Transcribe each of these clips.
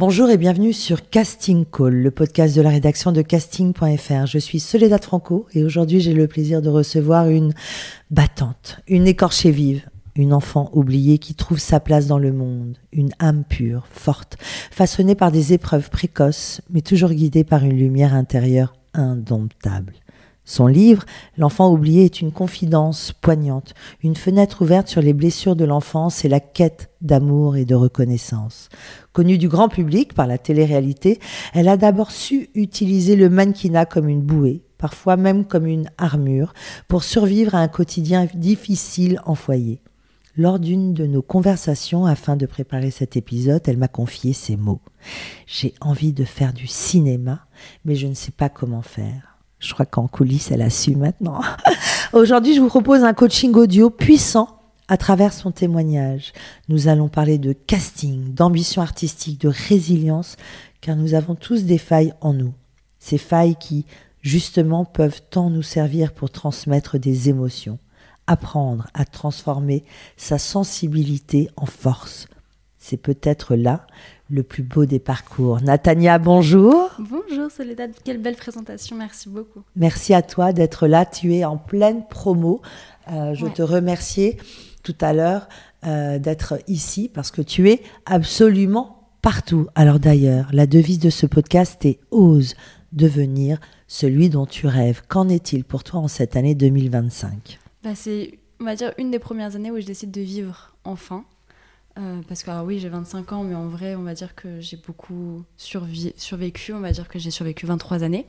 Bonjour et bienvenue sur Casting Call, le podcast de la rédaction de casting.fr. Je suis Soledad Franco et aujourd'hui j'ai le plaisir de recevoir une battante, une écorchée vive, une enfant oubliée qui trouve sa place dans le monde, une âme pure, forte, façonnée par des épreuves précoces, mais toujours guidée par une lumière intérieure indomptable. Son livre, L'enfant oublié, est une confidence poignante, une fenêtre ouverte sur les blessures de l'enfance et la quête d'amour et de reconnaissance. Connue du grand public par la télé-réalité, elle a d'abord su utiliser le mannequinat comme une bouée, parfois même comme une armure, pour survivre à un quotidien difficile en foyer. Lors d'une de nos conversations, afin de préparer cet épisode, elle m'a confié ces mots. « J'ai envie de faire du cinéma, mais je ne sais pas comment faire. » Je crois qu'en coulisses, elle a su maintenant. Aujourd'hui, je vous propose un coaching audio puissant à travers son témoignage. Nous allons parler de casting, d'ambition artistique, de résilience, car nous avons tous des failles en nous. Ces failles qui, justement, peuvent tant nous servir pour transmettre des émotions, apprendre à transformer sa sensibilité en force. C'est peut-être là le plus beau des parcours. Natania, bonjour. Bonjour Soledad, quelle belle présentation, merci beaucoup. Merci à toi d'être là, tu es en pleine promo. Je te remerciais tout à l'heure d'être ici parce que tu es absolument partout. Alors d'ailleurs, la devise de ce podcast est « Ose devenir celui dont tu rêves ». Qu'en est-il pour toi en cette année 2025 ? C'est, on va dire, une des premières années où je décide de vivre enfin. Parce que alors oui, j'ai 25 ans, mais en vrai, on va dire que j'ai beaucoup survécu. On va dire que j'ai survécu 23 années.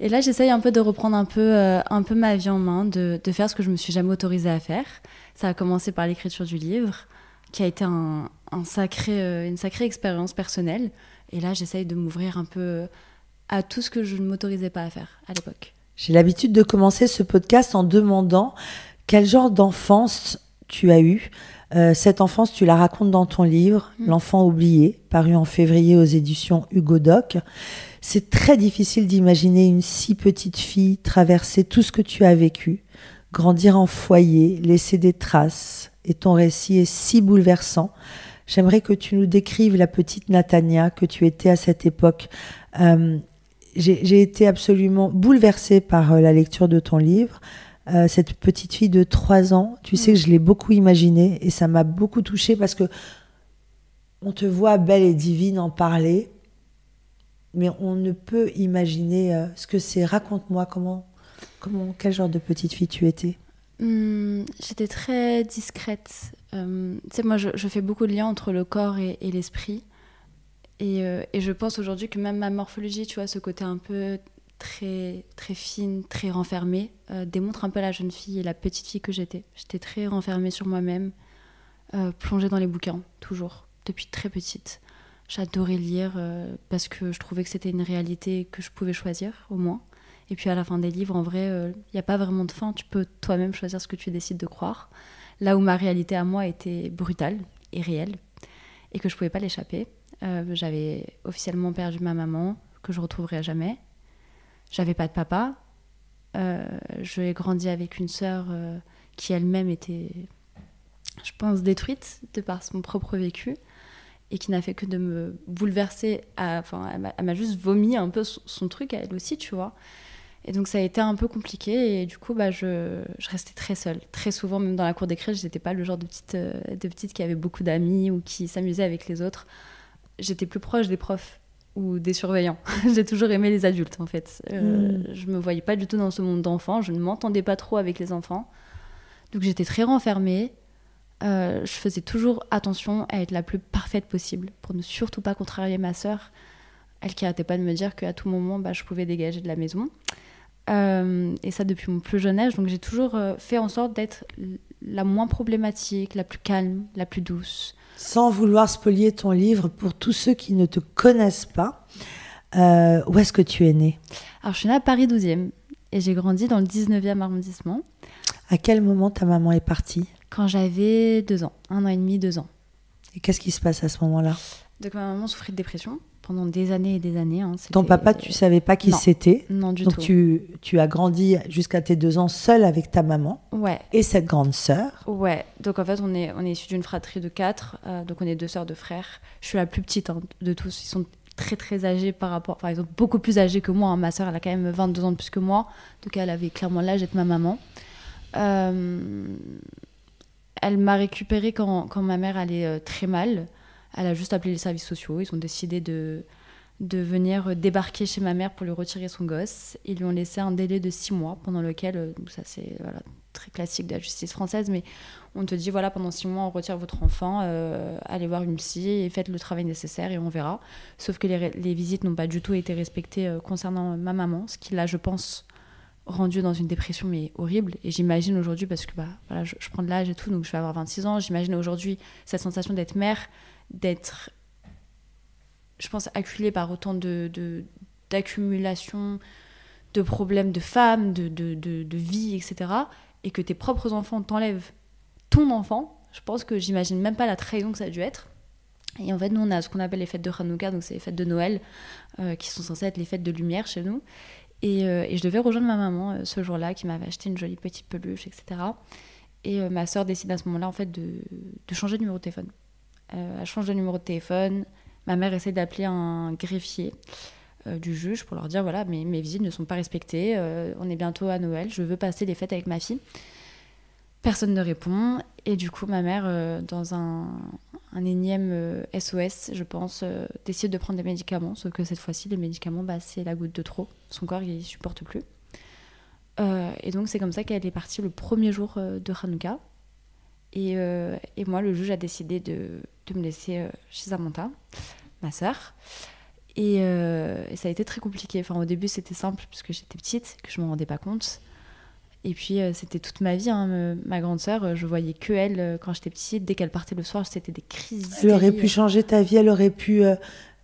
Et là, j'essaye un peu de reprendre un peu ma vie en main, de faire ce que je me suis jamais autorisée à faire. Ça a commencé par l'écriture du livre, qui a été une sacrée expérience personnelle. Et là, j'essaye de m'ouvrir un peu à tout ce que je ne m'autorisais pas à faire à l'époque. J'ai l'habitude de commencer ce podcast en demandant quel genre d'enfance tu as eu. Cette enfance, tu la racontes dans ton livre, L'enfant oublié, paru en février aux éditions Hugo Doc. C'est très difficile d'imaginer une si petite fille traverser tout ce que tu as vécu, grandir en foyer, laisser des traces. Et ton récit est si bouleversant. J'aimerais que tu nous décrives la petite Natania que tu étais à cette époque. J'ai été absolument bouleversée par la lecture de ton livre. Cette petite fille de 3 ans, tu sais que je l'ai beaucoup imaginée et ça m'a beaucoup touchée parce que on te voit belle et divine en parler, mais on ne peut imaginer ce que c'est. Raconte-moi quel genre de petite fille tu étais. J'étais très discrète. Tu sais, moi, je fais beaucoup de liens entre le corps et l'esprit. Et je pense aujourd'hui que même ma morphologie, tu vois, ce côté un peu très, très fine, très renfermée, démontre un peu la jeune fille et la petite fille que j'étais. J'étais très renfermée sur moi-même, plongée dans les bouquins, toujours, depuis très petite. J'adorais lire parce que je trouvais que c'était une réalité que je pouvais choisir, au moins. Et puis à la fin des livres, en vrai, il n'y a pas vraiment de fin. Tu peux toi-même choisir ce que tu décides de croire. Là où ma réalité à moi était brutale et réelle et que je ne pouvais pas l'échapper. J'avais officiellement perdu ma maman, que je ne retrouverai jamais. J'avais pas de papa. J'ai grandi avec une sœur qui elle-même était, je pense, détruite de par son propre vécu et qui n'a fait que de me bouleverser. Elle m'a juste vomi un peu son truc à elle aussi, tu vois. Et donc ça a été un peu compliqué et du coup je restais très seule. Très souvent, même dans la cour des crèches, j'étais pas le genre de petite qui avait beaucoup d'amis ou qui s'amusait avec les autres. J'étais plus proche des profs ou des surveillants. J'ai toujours aimé les adultes, en fait. Je me voyais pas du tout dans ce monde d'enfants. Je ne m'entendais pas trop avec les enfants. Donc j'étais très renfermée. Je faisais toujours attention à être la plus parfaite possible pour ne surtout pas contrarier ma sœur. Elle qui arrêtait pas de me dire qu'à tout moment, je pouvais dégager de la maison. Et ça depuis mon plus jeune âge. Donc j'ai toujours fait en sorte d'être la moins problématique, la plus calme, la plus douce. Sans vouloir spolier ton livre, pour tous ceux qui ne te connaissent pas, où est-ce que tu es née ? Alors, je suis née à Paris 12e et j'ai grandi dans le 19e arrondissement. À quel moment ta maman est partie ? Quand j'avais 2 ans, 1 an et demi, 2 ans. Et qu'est-ce qui se passe à ce moment-là ? Donc, ma maman souffrait de dépression. pendant des années et des années. Hein. Ton papa, tu savais pas qui c'était? Non, du tout. Donc tu as grandi jusqu'à tes 2 ans seule avec ta maman et cette grande sœur. Ouais, donc en fait on est issus d'une fratrie de 4, donc on est 2 sœurs, 2 frères. Je suis la plus petite de tous, ils sont très très âgés par rapport, enfin ils sont beaucoup plus âgés que moi. Hein. Ma sœur elle a quand même 22 ans de plus que moi, donc elle avait clairement l'âge d'être ma maman. Elle m'a récupérée quand ma mère allait très mal. Elle a juste appelé les services sociaux. Ils ont décidé de venir débarquer chez ma mère pour lui retirer son gosse. Ils lui ont laissé un délai de 6 mois pendant lequel, ça c'est très classique de la justice française, mais on te dit voilà, pendant 6 mois on retire votre enfant, allez voir une psy et faites le travail nécessaire et on verra. Sauf que les visites n'ont pas du tout été respectées concernant ma maman, ce qui là je pense rendue dans une dépression mais horrible. Et j'imagine aujourd'hui, parce que voilà, je prends de l'âge et tout, donc je vais avoir 26 ans, j'imagine aujourd'hui cette sensation d'être mère, d'être, je pense, acculée par autant d'accumulation de problèmes de femmes, de vie, etc. Et que tes propres enfants t'enlèvent ton enfant. Je pense que j'imagine même pas la trahison que ça a dû être. Et en fait, nous, on a ce qu'on appelle les fêtes de Hanouka, donc c'est les fêtes de Noël, qui sont censées être les fêtes de lumière chez nous. Et je devais rejoindre ma maman ce jour-là, qui m'avait acheté une jolie petite peluche, etc. Et ma sœur décide à ce moment-là, en fait, de changer de numéro de téléphone. Elle change de numéro de téléphone. Ma mère essaie d'appeler un greffier du juge pour leur dire, voilà, mes visites ne sont pas respectées, on est bientôt à Noël, je veux passer les fêtes avec ma fille. Personne ne répond. Et du coup, ma mère, dans un énième SOS, je pense, décide de prendre des médicaments. Sauf que cette fois-ci, les médicaments, c'est la goutte de trop. Son corps, il ne supporte plus. Et donc, c'est comme ça qu'elle est partie le premier jour de Hanouka. Et moi, le juge a décidé de me laisser chez Samantha, ma sœur. Et ça a été très compliqué. Enfin, au début, c'était simple, parce que j'étais petite, que je ne m'en rendais pas compte. Et puis, c'était toute ma vie. Hein. Ma grande sœur, je voyais que elle quand j'étais petite. Dès qu'elle partait le soir, c'était des crises d'hystérie. Elle aurait pu changer ta vie, elle aurait pu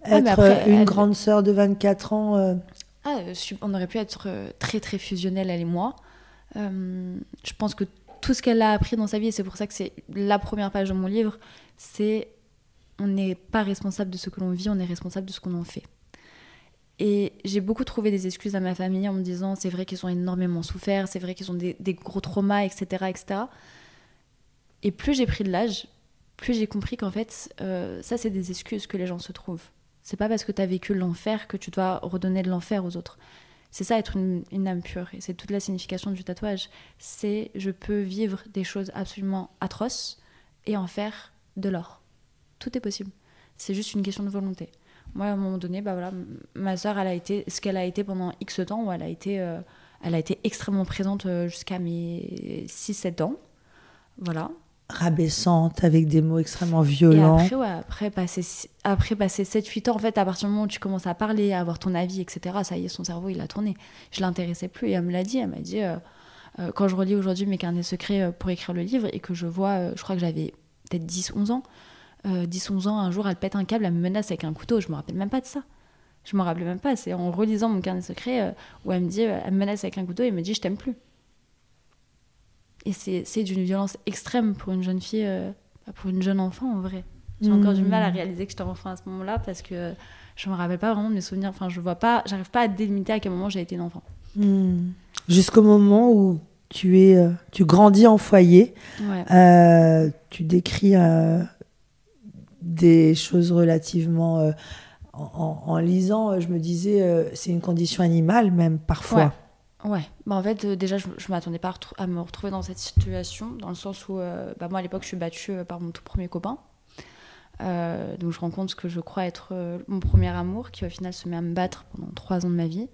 être une grande sœur de 24 ans. On aurait pu être très, très fusionnels, elle et moi. Je pense que tout ce qu'elle a appris dans sa vie, et c'est pour ça que c'est la première page de mon livre, c'est on n'est pas responsable de ce que l'on vit, on est responsable de ce qu'on en fait. Et j'ai beaucoup trouvé des excuses à ma famille en me disant c'est vrai qu'ils ont énormément souffert, c'est vrai qu'ils ont des gros traumas, etc., etc. Et plus j'ai pris de l'âge, plus j'ai compris qu'en fait, ça c'est des excuses que les gens se trouvent. C'est pas parce que tu as vécu l'enfer que tu dois redonner de l'enfer aux autres. C'est ça, être une âme pure. Et c'est toute la signification du tatouage. C'est je peux vivre des choses absolument atroces et en faire de l'or. Tout est possible. C'est juste une question de volonté. Moi, à un moment donné, ma sœur, elle a été ce qu'elle a été pendant X temps, où elle a été extrêmement présente jusqu'à mes 6-7 ans. Voilà. Rabaissante, avec des mots extrêmement violents. Et après passer 7-8 ans, en fait, à partir du moment où tu commences à parler, à avoir ton avis, etc., ça y est, son cerveau, il a tourné. Je l'intéressais plus et elle me l'a dit. Elle m'a dit, quand je relis aujourd'hui mes carnets secrets pour écrire le livre et que je vois, je crois que j'avais peut-être 10-11 ans, 10-11 ans, un jour, elle pète un câble, elle me menace avec un couteau. Je me rappelle même pas de ça. Je me rappelais même pas. C'est en relisant mon carnet secret où elle me menace avec un couteau et elle me dit, je t'aime plus. Et c'est d'une violence extrême pour une jeune fille, pour une jeune enfant en vrai. J'ai encore du mal à réaliser que j'étais enfant à ce moment-là parce que je me rappelle pas vraiment de mes souvenirs. Enfin, j'arrive pas à délimiter à quel moment j'ai été une enfant. Jusqu'au moment où tu grandis en foyer, ouais. Tu décris des choses relativement... en lisant, je me disais, c'est une condition animale même parfois. Ouais. En fait, déjà, je m'attendais pas à me retrouver dans cette situation, dans le sens où, moi, à l'époque, je suis battue par mon tout premier copain. Donc, je rencontre ce que je crois être mon premier amour, qui au final se met à me battre pendant 3 ans de ma vie,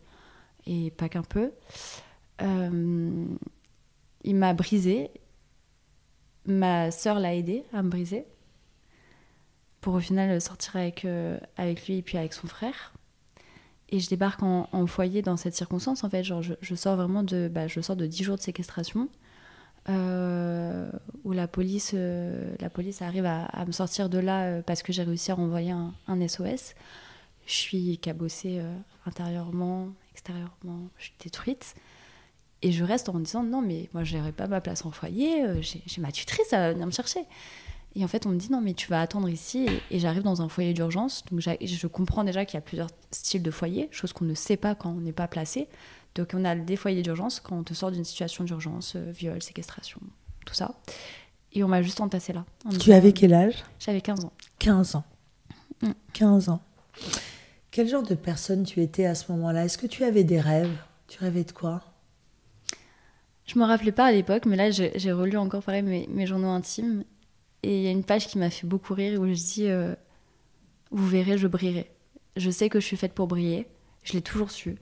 et pas qu'un peu. Il m'a brisée. Ma sœur l'a aidé à me briser, pour au final sortir avec lui et puis avec son frère. Et je débarque en foyer dans cette circonstance, en fait. Genre, je sors vraiment de 10 jours de séquestration, où la police arrive à me sortir de là parce que j'ai réussi à renvoyer un SOS. Je suis cabossée intérieurement, extérieurement, je suis détruite. Et je reste en me disant, non, mais moi, je n'aurai pas ma place en foyer, j'ai ma tutrice, elle va venir me chercher. Et en fait, on me dit non, mais tu vas attendre ici. Et j'arrive dans un foyer d'urgence. Donc, je comprends déjà qu'il y a plusieurs styles de foyers, chose qu'on ne sait pas quand on n'est pas placé. Donc, on a des foyers d'urgence quand on te sort d'une situation d'urgence, viol, séquestration, tout ça. Et on m'a juste entassé là. Tu avais quel âge ? J'avais 15 ans. 15 ans. 15 ans. Quel genre de personne tu étais à ce moment-là ? Est-ce que tu avais des rêves ? Tu rêvais de quoi ? Je me rappelais pas à l'époque, mais là, j'ai relu encore pareil mes journaux intimes. Et il y a une page qui m'a fait beaucoup rire où je dis vous verrez, je brillerai. Je sais que je suis faite pour briller. Je l'ai toujours su.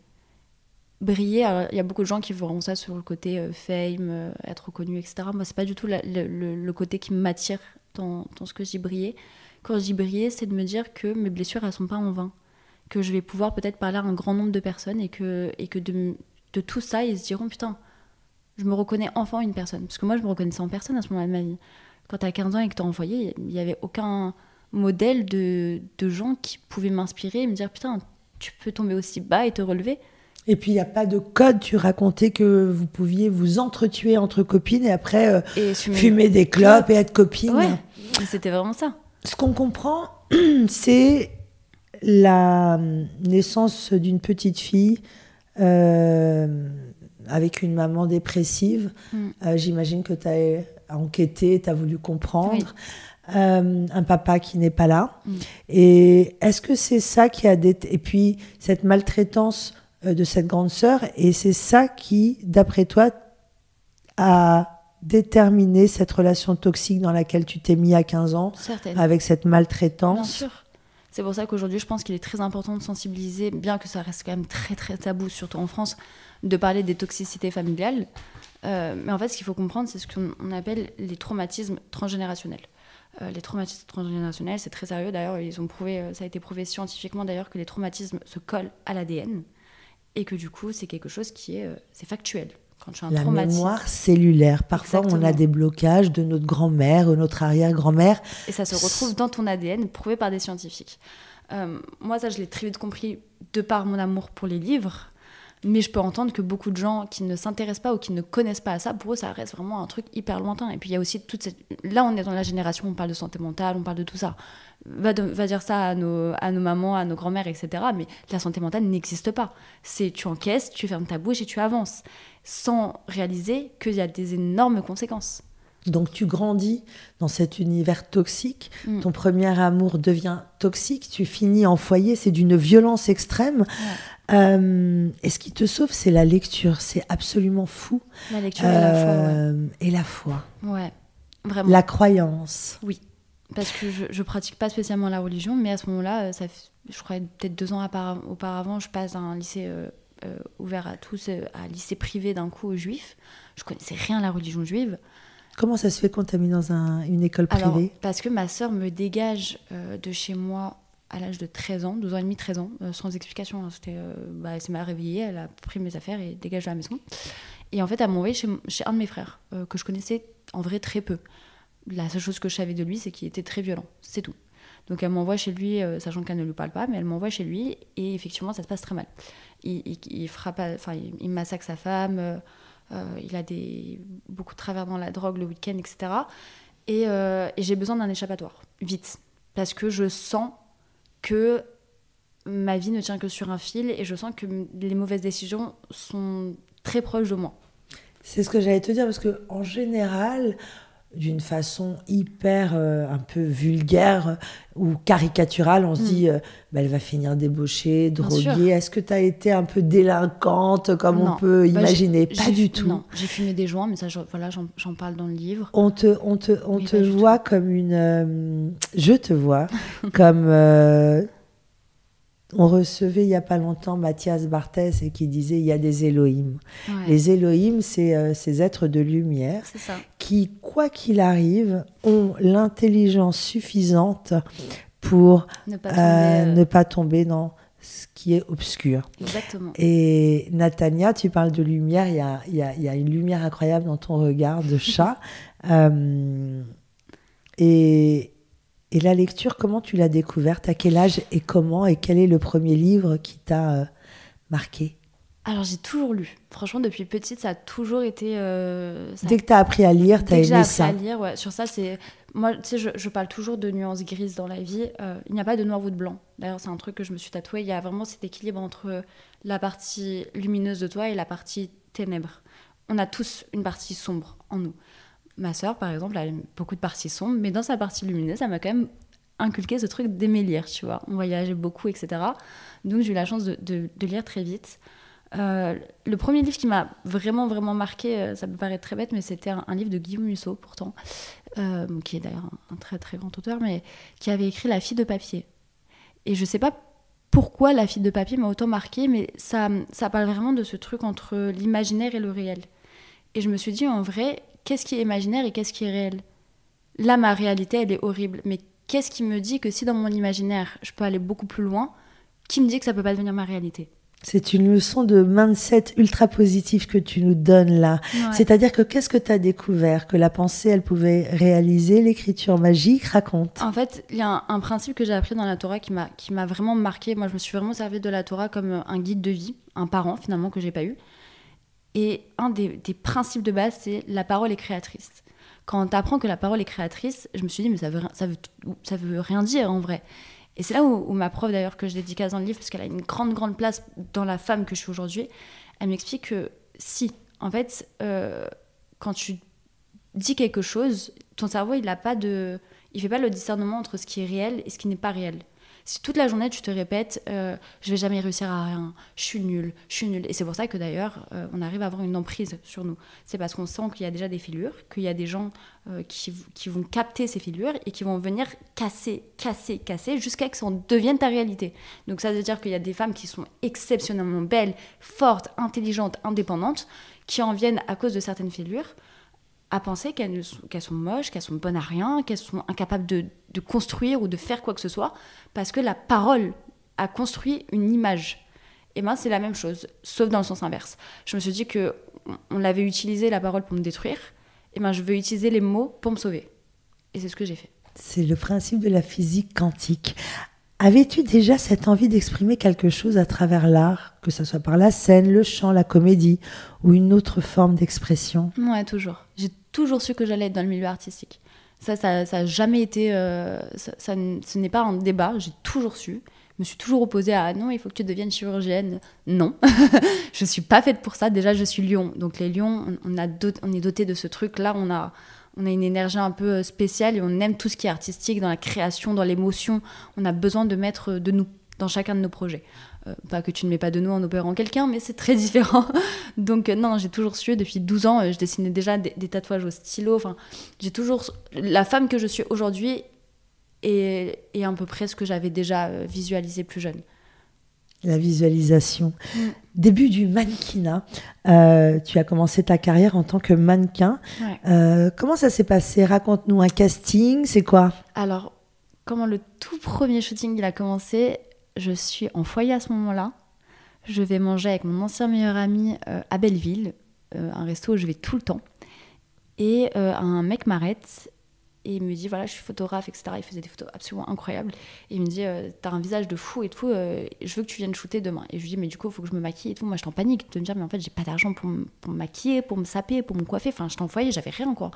Briller, alors, il y a beaucoup de gens qui verront ça sur le côté fame, être reconnu, etc. Moi, c'est pas du tout le côté qui m'attire dans ce que je dis briller. Quand je dis briller, c'est de me dire que mes blessures, elles sont pas en vain. Que je vais pouvoir peut-être parler à un grand nombre de personnes et que de tout ça, ils se diront putain, je me reconnais enfin une personne. Parce que moi, je me reconnaissais en personne à ce moment-là de ma vie. Quand tu as 15 ans et que tu es en foyer, il n'y avait aucun modèle de gens qui pouvaient m'inspirer et me dire putain, tu peux tomber aussi bas et te relever. Et puis, il n'y a pas de code. Tu racontais que vous pouviez vous entretuer entre copines et après fumer des clopes et être copines. Ouais, c'était vraiment ça. Ce qu'on comprend, c'est la naissance d'une petite fille avec une maman dépressive. J'imagine que tu as enquêté, tu as voulu comprendre. Oui. Un papa qui n'est pas là. Et est-ce que c'est ça qui a... Et puis, cette maltraitance de cette grande sœur, et c'est ça qui, d'après toi, a déterminé cette relation toxique dans laquelle tu t'es mis à 15 ans. Certaine. Avec cette maltraitance. Bien sûr. C'est pour ça qu'aujourd'hui, je pense qu'il est très important de sensibiliser, bien que ça reste quand même très, très tabou, surtout en France, de parler des toxicités familiales. Mais en fait, ce qu'il faut comprendre, c'est ce qu'on appelle les traumatismes transgénérationnels. Les traumatismes transgénérationnels, c'est très sérieux. D'ailleurs, ils ont prouvé, ça a été prouvé scientifiquement d'ailleurs, que les traumatismes se collent à l'ADN et que du coup, c'est quelque chose qui est c'est factuel. Quand tu as un mémoire cellulaire. Parfois, exactement. On a des blocages de notre grand-mère ou notre arrière-grand-mère. Et ça se retrouve dans ton ADN, prouvé par des scientifiques. Moi, ça, je l'ai très vite compris de par mon amour pour les livres. Mais je peux entendre que beaucoup de gens qui ne s'intéressent pas ou qui ne connaissent pas à ça, pour eux, ça reste vraiment un truc hyper lointain. Et puis, il y a aussi toute cette... Là, on est dans la génération, on parle de santé mentale, on parle de tout ça. Va dire ça à nos mamans, à nos grand-mères, etc. Mais la santé mentale n'existe pas. C'est tu encaisses, tu fermes ta bouche et tu avances. Sans réaliser qu'il y a des énormes conséquences. Donc tu grandis dans cet univers toxique, ton premier amour devient toxique, tu finis en foyer, c'est d'une violence extrême. Ouais. Et ce qui te sauve, c'est la lecture, c'est absolument fou. La lecture et la foi. Ouais. Et la foi. Ouais, vraiment. La croyance. Oui, parce que je pratique pas spécialement la religion, mais à ce moment-là, je crois peut-être 2 ans auparavant, je passe à un lycée... ouvert à tous, à lycée privé d'un coup aux juifs. Je connaissais rien à la religion juive. Comment ça se fait qu'on t'a mis dans une école privée ? Alors, parce que ma sœur me dégage de chez moi à l'âge de 13 ans, 12 ans et demi, 13 ans, sans explication. Elle s'est mal réveillée, elle a pris mes affaires et dégage de la maison. Et en fait, elle m'a envoyée chez un de mes frères, que je connaissais en vrai très peu. La seule chose que je savais de lui, c'est qu'il était très violent, c'est tout. Donc elle m'envoie chez lui, sachant qu'elle ne lui parle pas, mais elle m'envoie chez lui et effectivement ça se passe très mal. Il frappe, il massacre sa femme, il a beaucoup de travers dans la drogue le week-end, etc. Et j'ai besoin d'un échappatoire, vite, parce que je sens que ma vie ne tient que sur un fil et je sens que les mauvaises décisions sont très proches de moi. C'est ce que j'allais te dire, parce qu'en général... d'une façon hyper un peu vulgaire ou caricaturale, on se dit elle va finir débauchée, droguée. Est-ce que tu as été un peu délinquante comme on peut imaginer ? Pas du tout. Non, j'ai fumé des joints, mais ça, j'en parle dans le livre. On te voit comme une... je te vois comme... On recevait il n'y a pas longtemps Mathias Barthès et qui disait il y a des Elohim. Ouais. Les Elohim, c'est ces êtres de lumière qui, quoi qu'il arrive, ont l'intelligence suffisante pour ne pas tomber dans ce qui est obscur. Exactement. Et Natania, tu parles de lumière, il y a une lumière incroyable dans ton regard de chat. Et la lecture, comment tu l'as découverte ? À quel âge et comment ? Et quel est le premier livre qui t'a marqué ? Alors, j'ai toujours lu. Franchement, depuis petite, ça a toujours été... Dès que tu as appris à lire, tu as Dès que j'ai aimé appris ça. à lire, ouais, sur ça, c'est... Moi, tu sais, je parle toujours de nuances grises dans la vie. Il n'y a pas de noir ou de blanc. D'ailleurs, c'est un truc que je me suis tatoué. Il y a vraiment cet équilibre entre la partie lumineuse de toi et la partie ténèbres. On a tous une partie sombre en nous. Ma sœur, par exemple, a beaucoup de parties sombres, mais dans sa partie lumineuse, elle m'a quand même inculqué ce truc d'aimer lire, tu vois. On voyageait beaucoup, etc. Donc, j'ai eu la chance de lire très vite. Le premier livre qui m'a vraiment, vraiment marqué, ça peut paraître très bête, mais c'était un livre de Guillaume Musso, pourtant, qui est d'ailleurs un très, très grand auteur, mais qui avait écrit La fille de papier. Et je sais pas pourquoi La fille de papier m'a autant marqué, mais ça parle vraiment de ce truc entre l'imaginaire et le réel. Et je me suis dit, en vrai, qu'est-ce qui est imaginaire et qu'est-ce qui est réel? Là, ma réalité, elle est horrible, mais qu'est-ce qui me dit que si dans mon imaginaire, je peux aller beaucoup plus loin, qui me dit que ça peut pas devenir ma réalité? C'est une leçon de mindset ultra positive que tu nous donnes là. Ouais. C'est-à-dire que qu'est-ce que tu as découvert? Que la pensée, elle pouvait réaliser l'écriture magique? Raconte. En fait, il y a un principe que j'ai appris dans la Torah qui m'a vraiment marqué. Moi, je me suis vraiment servi de la Torah comme un guide de vie, un parent finalement que j'ai pas eu. Et un des principes de base, c'est la parole est créatrice. Quand tu apprends que la parole est créatrice, je me suis dit, mais ça veut rien dire en vrai. Et c'est là où ma prof, d'ailleurs, que je dédicace dans le livre, parce qu'elle a une grande, grande place dans la femme que je suis aujourd'hui, elle m'explique que si, en fait, quand tu dis quelque chose, ton cerveau, il fait pas le discernement entre ce qui est réel et ce qui n'est pas réel. Si toute la journée, tu te répètes je vais jamais réussir à rien, je suis nulle. Et c'est pour ça que d'ailleurs, on arrive à avoir une emprise sur nous. C'est parce qu'on sent qu'il y a déjà des fêlures, qu'il y a des gens qui vont capter ces fêlures et qui vont venir casser, jusqu'à ce que ça en devienne ta réalité. Donc ça veut dire qu'il y a des femmes qui sont exceptionnellement belles, fortes, intelligentes, indépendantes, qui en viennent à cause de certaines fêlures à penser qu'elles sont moches, qu'elles sont bonnes à rien, qu'elles sont incapables de construire ou de faire quoi que ce soit, parce que la parole a construit une image. Et ben c'est la même chose, sauf dans le sens inverse. Je me suis dit que on l'avait utilisé la parole pour me détruire, et ben je veux utiliser les mots pour me sauver. Et c'est ce que j'ai fait. C'est le principe de la physique quantique. Avais-tu déjà cette envie d'exprimer quelque chose à travers l'art, que ce soit par la scène, le chant, la comédie ou une autre forme d'expression? Ouais, toujours. J'ai toujours su que j'allais être dans le milieu artistique. Ça a jamais été... ce n'est pas un débat, j'ai toujours su. Je me suis toujours opposée à non, il faut que tu deviennes chirurgienne. Non, je suis pas faite pour ça. Déjà, je suis lion. Donc les lions, on est doté de ce truc-là. On a une énergie un peu spéciale et on aime tout ce qui est artistique, dans la création, dans l'émotion. On a besoin de mettre de nous dans chacun de nos projets. Pas que tu ne mets pas de nous en opérant quelqu'un, mais c'est très différent. Donc non, j'ai toujours su, depuis 12 ans, je dessinais déjà des tatouages au stylo. Enfin, j'ai toujours... La femme que je suis aujourd'hui est à peu près ce que j'avais déjà visualisé plus jeune. La visualisation. Début du mannequinat. Tu as commencé ta carrière en tant que mannequin. Ouais. Comment ça s'est passé? Raconte-nous un casting, c'est quoi? Alors, comment le tout premier shooting il a commencé, je suis en foyer à ce moment-là. Je vais manger avec mon ancien meilleur ami à Belleville, un resto où je vais tout le temps. Et un mec m'arrête et il me dit, voilà, je suis photographe, etc. Il faisait des photos absolument incroyables. Et il me dit, t'as un visage de fou et tout, je veux que tu viennes shooter demain. Et je lui dis, mais du coup, il faut que je me maquille et tout. Moi, j'étais en panique de me dire, mais en fait, j'ai pas d'argent pour me maquiller, pour me saper, pour me coiffer. Enfin, j'étais en foyer, j'avais rien, quoi.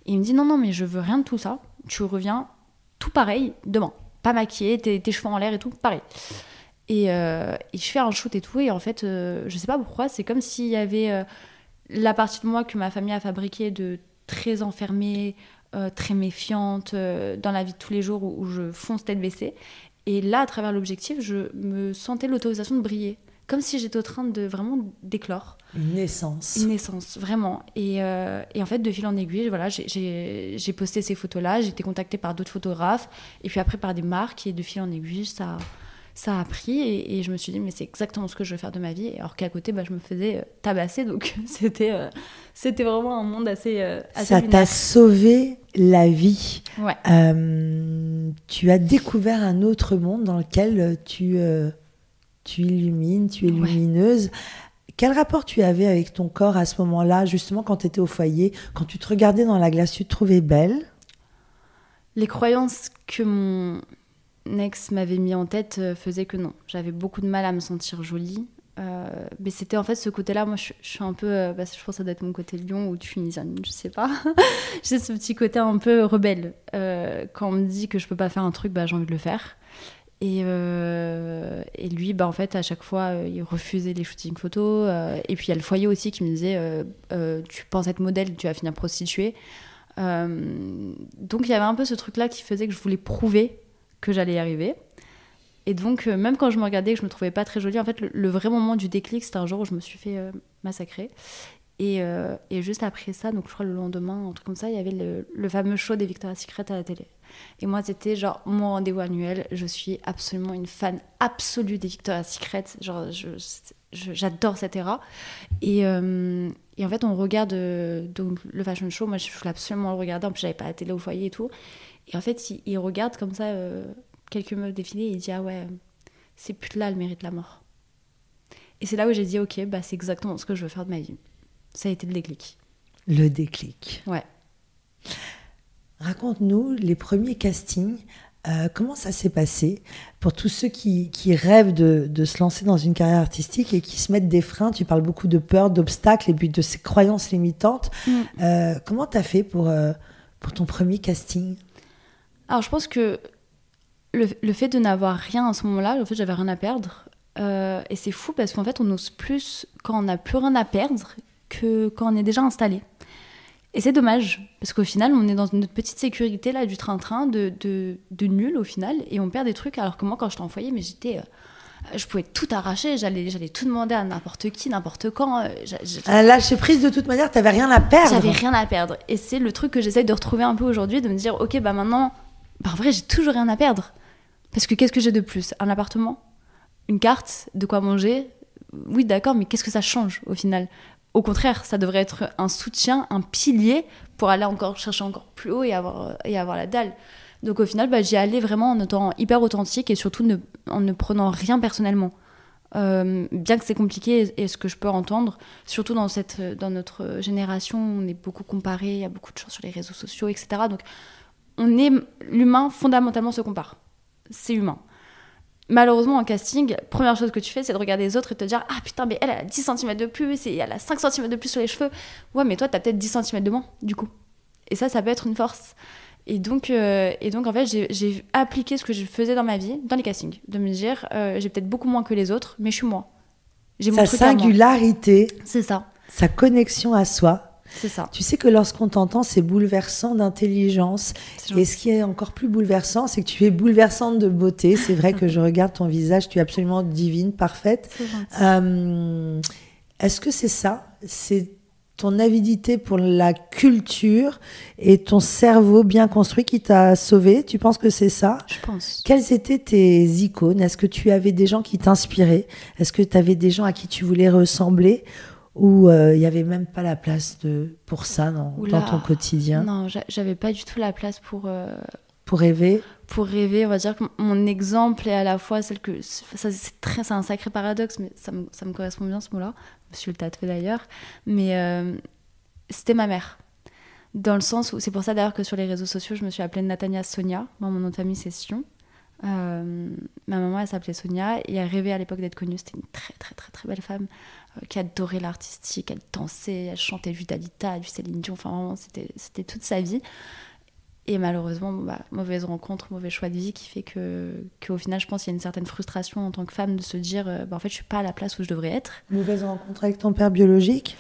Et il me dit, non, mais je veux rien de tout ça. Tu reviens tout pareil demain. Pas maquillée, tes cheveux en l'air et tout, pareil. Et je fais un shoot et tout, et en fait, je sais pas pourquoi, c'est comme s'il y avait la partie de moi que ma famille a fabriquée de très enfermée, très méfiante, dans la vie de tous les jours où je fonce tête baissée. Et là, à travers l'objectif, je me sentais l'autorisation de briller. Comme si j'étais en train de vraiment d'éclore. Une naissance. Une naissance, vraiment. Et en fait, de fil en aiguille, voilà, j'ai posté ces photos-là, j'ai été contactée par d'autres photographes, et puis après par des marques, et de fil en aiguille, ça a pris, et je me suis dit, mais c'est exactement ce que je veux faire de ma vie, alors qu'à côté, je me faisais tabasser, donc c'était vraiment un monde assez ça lunaire. T'a sauvé la vie. Ouais. Tu as découvert un autre monde dans lequel tu illumines, tu es lumineuse. Quel rapport tu avais avec ton corps à ce moment-là, justement quand tu étais au foyer, quand tu te regardais dans la glace, tu te trouvais belle? Les croyances que mon ex m'avait mis en tête faisaient que non. J'avais beaucoup de mal à me sentir jolie. Mais c'était en fait ce côté-là. Moi, je suis un peu. Je pense que ça doit être mon côté lion ou tunisienne, je sais pas. J'ai ce petit côté un peu rebelle. Quand on me dit que je peux pas faire un truc, j'ai envie de le faire. Et lui, en fait, à chaque fois, il refusait les shootings photos. Et puis, il y a le foyer aussi qui me disait tu penses être modèle, tu vas finir prostituée. Donc, il y avait un peu ce truc-là qui faisait que je voulais prouver que j'allais y arriver. Et donc, même quand je me regardais et que je me trouvais pas très jolie, en fait, le vrai moment du déclic, c'était un jour où je me suis fait massacrer. Et juste après ça, donc je crois le lendemain, un truc comme ça, il y avait le fameux show des Victoria's Secret à la télé. Et moi, c'était genre mon rendez-vous annuel. Je suis absolument une fan absolue des Victoria's Secret. Genre, j'adore cette ère. Et en fait, on regarde donc, le fashion show. Moi, je voulais absolument le regarder. En plus, j'avais pas la télé au foyer et tout. Et en fait, il regarde comme ça quelques meufs défiler et il dit « Ah ouais, c'est plus là, elle mérite la mort. » Et c'est là où j'ai dit « Ok, c'est exactement ce que je veux faire de ma vie. » Ça a été le déclic. Le déclic. Ouais. Raconte-nous les premiers castings. Comment ça s'est passé pour tous ceux qui rêvent de se lancer dans une carrière artistique et qui se mettent des freins? Tu parles beaucoup de peur, d'obstacles et puis de ces croyances limitantes. Comment tu as fait pour ton premier casting? Alors, je pense que le fait de n'avoir rien à ce moment-là, en fait, j'avais rien à perdre. Et c'est fou parce qu'en fait, on ose plus quand on n'a plus rien à perdre que quand on est déjà installé. Et c'est dommage, parce qu'au final, on est dans notre petite sécurité là, du train-train, de nul au final, et on perd des trucs. Alors que moi, quand j'étais en foyer, mais je pouvais tout arracher, j'allais tout demander à n'importe qui, n'importe quand. Lâcher prise, de toute manière, t'avais rien à perdre. J'avais rien à perdre. Et c'est le truc que j'essaye de retrouver un peu aujourd'hui, de me dire, ok, maintenant, en vrai, j'ai toujours rien à perdre. Parce que qu'est-ce que j'ai de plus? Un appartement? Une carte? De quoi manger? Oui, d'accord, mais qu'est-ce que ça change au final? Au contraire, ça devrait être un soutien, un pilier pour aller chercher encore plus haut et avoir la dalle. Donc au final, j'y allais vraiment en étant hyper authentique et surtout en ne prenant rien personnellement. Bien que c'est compliqué et ce que je peux entendre, surtout dans notre génération, on est beaucoup comparé, il y a beaucoup de choses sur les réseaux sociaux, etc. Donc l'humain fondamentalement se compare. C'est humain. Malheureusement, en casting, première chose que tu fais, c'est de regarder les autres et te dire « Ah putain, mais elle a 10 cm de plus et elle a 5 cm de plus sur les cheveux. » Ouais, mais toi, t'as peut-être 10 cm de moins, du coup. Et ça peut être une force. Et donc en fait, j'ai appliqué ce que je faisais dans ma vie, dans les castings. De me dire, j'ai peut-être beaucoup moins que les autres, mais je suis moi. J'ai mon truc à moi. Sa singularité. C'est ça. Sa connexion à soi. C'est ça. Tu sais que lorsqu'on t'entend, c'est bouleversant d'intelligence. Et ce qui est encore plus bouleversant, c'est que tu es bouleversante de beauté. C'est vrai que je regarde ton visage, tu es absolument divine, parfaite. Est-ce que c'est ça? C'est ton avidité pour la culture et ton cerveau bien construit qui t'a sauvé? Tu penses que c'est ça? Je pense. Quelles étaient tes icônes? Est-ce que tu avais des gens qui t'inspiraient? Est-ce que tu avais des gens à qui tu voulais ressembler? Ou il n'y avait même pas la place pour ça dans ton quotidien? Non, j'avais pas du tout la place pour rêver. Pour rêver, on va dire que mon exemple est à la fois celle que... c'est un sacré paradoxe, mais ça me correspond bien ce mot-là. Je me suis le tatoué d'ailleurs. Mais c'était ma mère. Dans le sens où... C'est pour ça d'ailleurs que sur les réseaux sociaux, je me suis appelée Natania Sonia. Moi, mon nom de famille, c'est Sion. Ma maman, elle s'appelait Sonia et elle rêvait à l'époque d'être connue. C'était une très, très, très, très belle femme qui adorait l'artistique. Elle dansait, elle chantait du Dalida, du Céline Dion. Enfin, vraiment, c'était toute sa vie. Et malheureusement, mauvaise rencontre, mauvais choix de vie qui fait qu'au final, je pense qu'il y a une certaine frustration en tant que femme de se dire en fait, je suis pas à la place où je devrais être. Mauvaise rencontre avec ton père biologique?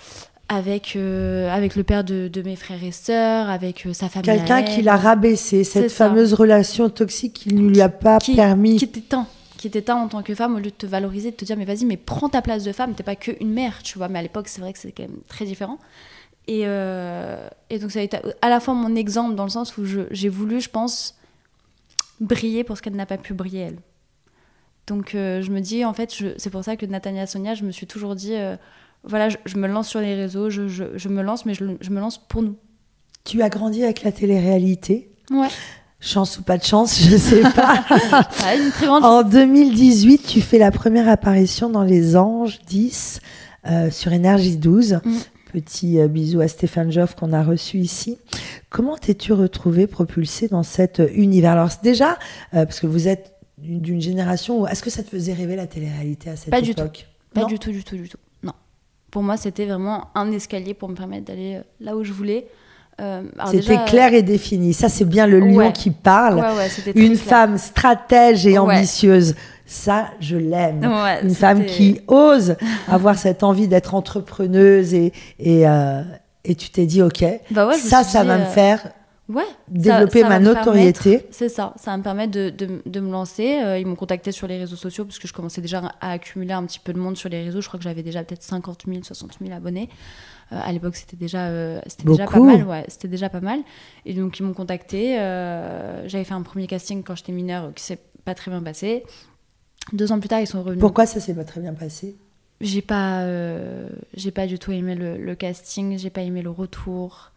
Avec le père de mes frères et sœurs, avec sa famille. Quelqu'un qui l'a rabaissé, cette fameuse relation toxique qui ne lui a pas permis. Qui était temps en tant que femme, au lieu de te valoriser, de te dire mais vas-y, mais prends ta place de femme, t'es pas qu'une mère, tu vois. Mais à l'époque, c'est vrai que c'était quand même très différent. Et donc ça a été à la fois mon exemple dans le sens où j'ai voulu, je pense, briller pour ce qu'elle n'a pas pu briller elle. Donc je me dis, en fait, c'est pour ça que Natania Sonia, je me suis toujours dit, voilà, je me lance sur les réseaux, je me lance, mais je me lance pour nous. Tu as grandi avec la télé-réalité? Ouais. Chance ou pas de chance, je sais pas. Une très grande En 2018, tu fais la première apparition dans Les Anges 10 sur Énergie 12. Petit bisou à Stéphane Joffre qu'on a reçu ici. Comment t'es-tu retrouvée propulsée dans cet univers? Alors déjà, parce que vous êtes d'une génération où... Est-ce que ça te faisait rêver la télé-réalité à cette époque? Pas Non. du tout, du tout, du tout. Non. Pour moi, c'était vraiment un escalier pour me permettre d'aller là où je voulais. Alors C'était déjà, clair et défini. Ça, c'est bien le lion ouais. qui parle. Ouais, c'était très Une clair. femme stratège et Ouais. ambitieuse. Ça, je l'aime. Ouais, Une femme c'était- qui ose avoir cette envie d'être entrepreneuse et tu t'es dit, OK, Bah ouais, je me ça suis va dit, me faire Ouais, développer ça ma va me notoriété. permettre- C'est ça, ça va me permettre de me lancer. Ils m'ont contacté sur les réseaux sociaux parce que je commençais déjà à accumuler un petit peu de monde sur les réseaux. Je crois que j'avais déjà peut-être 50 000, 60 000 abonnés. À l'époque, c'était déjà pas Beaucoup. mal. Ouais, c'était déjà pas mal. Et donc, ils m'ont contacté. J'avais fait un premier casting quand j'étais mineure qui s'est pas très bien passé. 2 ans plus tard, ils sont revenus. Pourquoi ça s'est pas très bien passé? J'ai pas du tout aimé le casting. J'ai pas aimé le retour.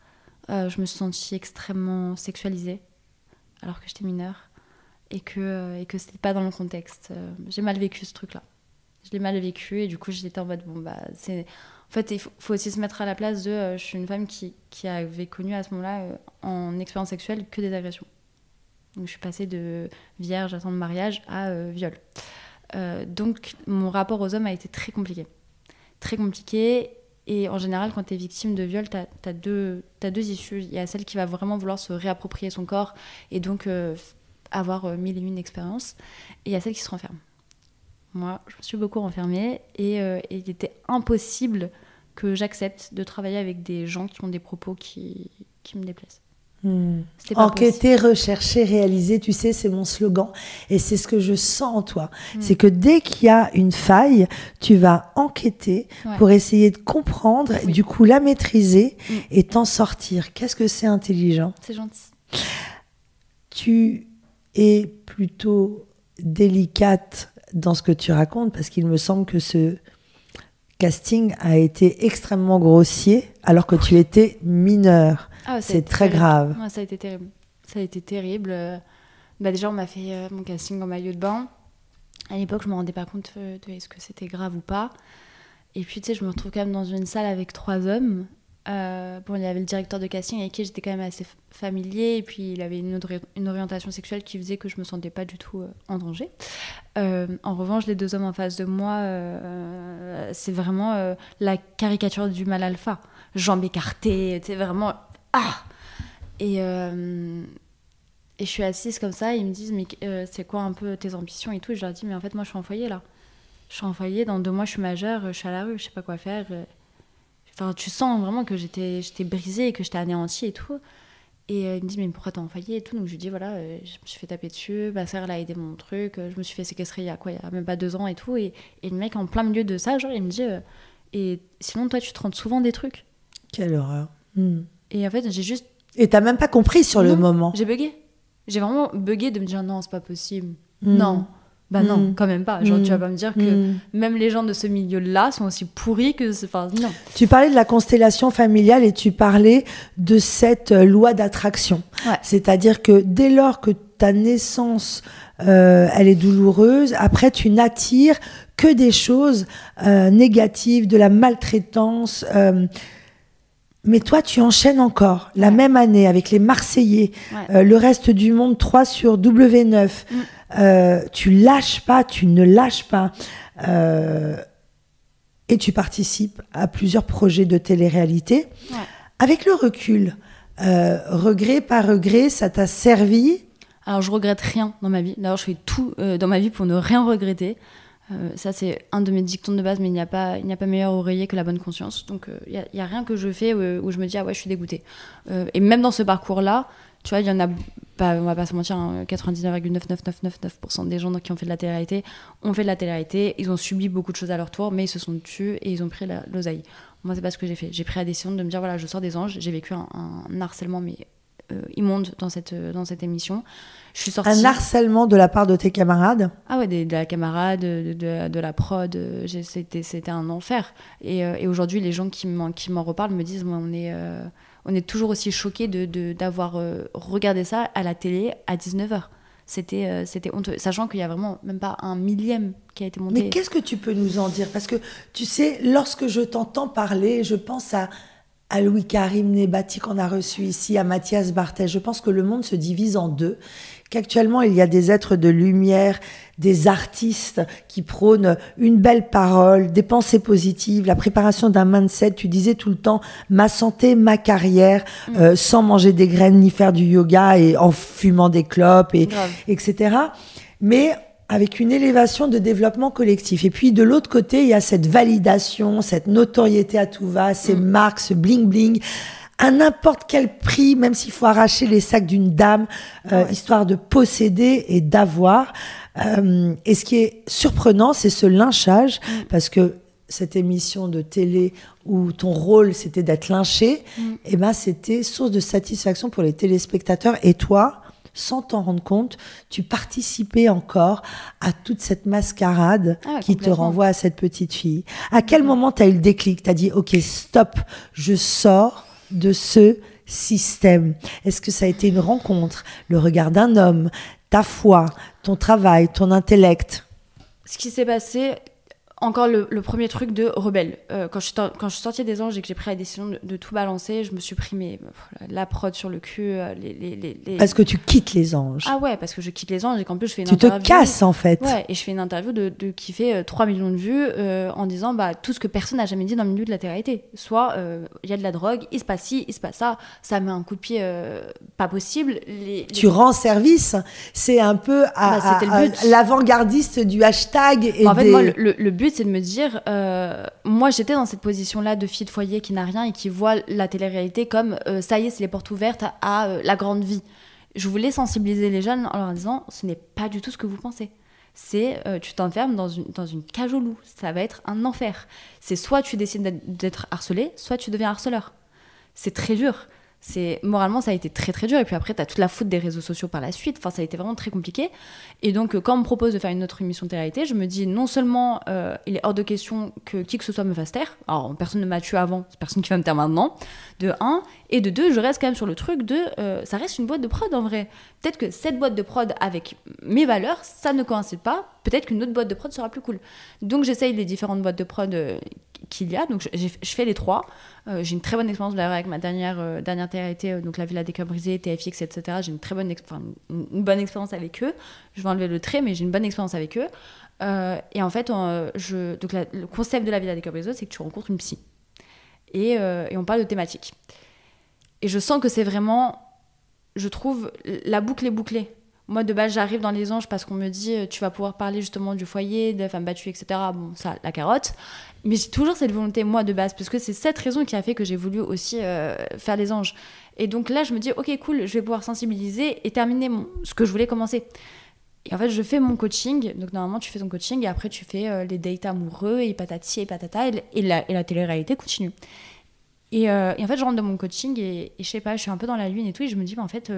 Je me suis sentie extrêmement sexualisée alors que j'étais mineure et que c'était pas dans le contexte. J'ai mal vécu ce truc-là. Je l'ai mal vécu et du coup j'étais en mode bon bah c'est... En fait il faut aussi se mettre à la place de... je suis une femme qui avait connu à ce moment-là en expérience sexuelle que des agressions. Donc je suis passée de vierge à temps de mariage à viol. Donc mon rapport aux hommes a été très compliqué. Très compliqué. Et en général, quand tu es victime de viol, tu as deux issues. Il y a celle qui va vraiment vouloir se réapproprier son corps et donc avoir 1001 expériences. Et il y a celle qui se renferme. Moi, je me suis beaucoup renfermée et il était impossible que j'accepte de travailler avec des gens qui ont des propos qui me déplaisent. C'était pas Enquêter, rechercher, réaliser, tu sais, c'est mon slogan. Et c'est ce que je sens en toi. C'est que dès qu'il y a une faille, tu vas enquêter pour essayer de comprendre, du coup la maîtriser et t'en sortir. Qu'est-ce que c'est intelligent? C'est gentil. Tu es plutôt délicate dans ce que tu racontes parce qu'il me semble que ce casting a été extrêmement grossier alors que tu étais mineure. Ah ouais, c'est très grave. Ouais, ça a été terrible. Ça a été terrible. Déjà, on m'a fait mon casting en maillot de bain. À l'époque, je ne me rendais pas compte de est-ce que c'était grave ou pas. Et puis, tu sais, je me retrouve quand même dans une salle avec 3 hommes. Bon, il y avait le directeur de casting avec qui j'étais quand même assez familier. Et puis, il avait une orientation sexuelle qui faisait que je ne me sentais pas du tout en danger. En revanche, les 2 hommes en face de moi, c'est vraiment la caricature du mâle alpha. Jambes écartées, tu sais, vraiment... Ah et je suis assise comme ça, ils me disent mais c'est quoi un peu tes ambitions et tout, et je leur dis mais en fait moi je suis en foyer là. Je suis en foyer, dans 2 mois je suis majeure, je suis à la rue, je sais pas quoi faire. Enfin tu sens vraiment que j'étais brisée et que j'étais anéantie et tout. Et ils me disent mais pourquoi t'es en foyer et tout, donc je lui dis voilà, je me suis fait taper dessus, ma sœur elle a aidé mon truc, je me suis fait séquestrer il y a même pas 2 ans et tout, et le mec en plein milieu de ça, genre il me dit et sinon toi tu te rends souvent des trucs. Quelle horreur. Et en fait, j'ai juste... Et t'as même pas compris sur le moment. J'ai bugué. J'ai vraiment bugué de me dire non, c'est pas possible. Non. Bah non, quand même pas. Genre, tu vas pas me dire que même les gens de ce milieu-là sont aussi pourris que... Enfin, non. Tu parlais de la constellation familiale et tu parlais de cette loi d'attraction. Ouais. C'est-à-dire que dès lors que ta naissance, elle est douloureuse, après tu n'attires que des choses négatives, de la maltraitance... Mais toi, tu enchaînes encore la même année avec les Marseillais, le reste du monde 3 sur W9. Tu lâches pas, tu ne lâches pas. Et tu participes à plusieurs projets de télé-réalité. Ouais. Avec le recul, regret par regret, ça t'a servi? Alors, je regrette rien dans ma vie. D'ailleurs, je fais tout dans ma vie pour ne rien regretter. Ça, c'est un de mes dictons de base, mais il n'y a pas meilleur oreiller que la bonne conscience. Donc, il n'y a rien que je fais où je me dis, ah ouais, je suis dégoûtée. Et même dans ce parcours-là, tu vois, il y en a, on va pas se mentir, 99,99999% des gens qui ont fait de la télé-réalité ont fait de la télé-réalité. Ils ont subi beaucoup de choses à leur tour, mais ils se sont tus et ils ont pris l'oseille. Moi, c'est pas ce que j'ai fait. J'ai pris la décision de me dire, voilà, je sors des anges. J'ai vécu un harcèlement, mais immonde dans cette émission. Je suis sortie... Un harcèlement de la part de tes camarades? Ah ouais, de la camarade, de la prod, c'était un enfer. Et aujourd'hui, les gens qui m'en reparlent me disent, moi, on est toujours aussi choqués d'avoir regardé ça à la télé à 19h. C'était honteux, sachant qu'il y a vraiment même pas un millième qui a été monté. Mais qu'est-ce que tu peux nous en dire? Parce que, tu sais, lorsque je t'entends parler, je pense à Louis Karim Nebati qu'on a reçu ici, à Mathias Barthez. Je pense que le monde se divise en deux. qu'actuellement, il y a des êtres de lumière, des artistes qui prônent une belle parole, des pensées positives, la préparation d'un mindset. Tu disais tout le temps, ma santé, ma carrière, sans manger des graines ni faire du yoga et en fumant des clopes, etc. Mais avec une élévation de développement collectif. Et puis, de l'autre côté, il y a cette validation, cette notoriété à tout va, ces marques, ce bling-bling, à n'importe quel prix, même s'il faut arracher les sacs d'une dame, histoire de posséder et d'avoir. Et ce qui est surprenant, c'est ce lynchage, parce que cette émission de télé où ton rôle, c'était d'être lynché, et ben, c'était source de satisfaction pour les téléspectateurs. Et toi, sans t'en rendre compte, tu participais encore à toute cette mascarade qui te renvoie à cette petite fille. À quel moment tu as eu le déclic? Tu as dit, OK, stop, je sors de ce système. Est-ce que ça a été une rencontre, le regard d'un homme, ta foi, ton travail, ton intellect? Ce qui s'est passé... Encore le premier truc de rebelle. Quand je suis sortie des Anges et que j'ai pris la décision de tout balancer, je me suis pris la prod sur le cul. Parce que tu quittes les Anges. Ah ouais, parce que je quitte les Anges et qu'en plus je fais une interview. Tu te casses en fait. Ouais, et je fais une interview qui fait 3 millions de vues en disant tout ce que personne n'a jamais dit dans le milieu de la télé-réalité. Soit il y a de la drogue, il se passe ci, il se passe ça, ça met un coup de pied pas possible. Tu rends service, c'est un peu à l'avant-gardiste du hashtag. Et en fait, moi, le but, c'est de me dire, moi j'étais dans cette position-là de fille de foyer qui n'a rien et qui voit la télé-réalité comme ça y est, c'est les portes ouvertes à la grande vie. Je voulais sensibiliser les jeunes en leur disant, ce n'est pas du tout ce que vous pensez. C'est tu t'enfermes dans une cage au loup, ça va être un enfer. C'est soit tu décides d'être harcelé, soit tu deviens harceleur. C'est très dur. Moralement, ça a été très très dur. Et puis après, t'as toute la faute des réseaux sociaux par la suite. Enfin, ça a été vraiment très compliqué. Et donc, quand on me propose de faire une autre émission de télé-réalité, je me dis non seulement il est hors de question que qui que ce soit me fasse taire. Alors, personne ne m'a tué avant, c'est personne qui va me taire maintenant. De 1. Et de 2, je reste quand même sur le truc de ça reste une boîte de prod en vrai. Peut-être que cette boîte de prod avec mes valeurs, ça ne coïncide pas. Peut-être qu'une autre boîte de prod sera plus cool. Donc, j'essaye les différentes boîtes de prod qu'il y a. Donc, je fais les 3. J'ai une très bonne expérience d'ailleurs avec ma dernière télé-réalité, donc La Villa des Cœurs Brisés, TFX, etc. J'ai une très bonne une bonne expérience avec eux. Je vais enlever le trait, mais j'ai une bonne expérience avec eux. Et en fait, donc le concept de La Villa des Cœurs Brisés, c'est que tu rencontres une psy. Et on parle de thématiques. Et je sens que c'est vraiment, je trouve, la boucle est bouclée. Moi, de base, j'arrive dans les Anges parce qu'on me dit tu vas pouvoir parler justement du foyer, des femmes battues, etc. Bon, ça, la carotte. Mais j'ai toujours cette volonté, moi, de base, parce que c'est cette raison qui a fait que j'ai voulu aussi faire les Anges. Et donc là, je me dis, ok, cool, je vais pouvoir sensibiliser et terminer ce que je voulais commencer. Et en fait, je fais mon coaching. Donc normalement, tu fais ton coaching et après, tu fais les dates amoureux et patati et patata. Et la télé-réalité continue. Et en fait, je rentre dans mon coaching et je sais pas, je suis un peu dans la lune et tout. Et je me dis, en fait, tu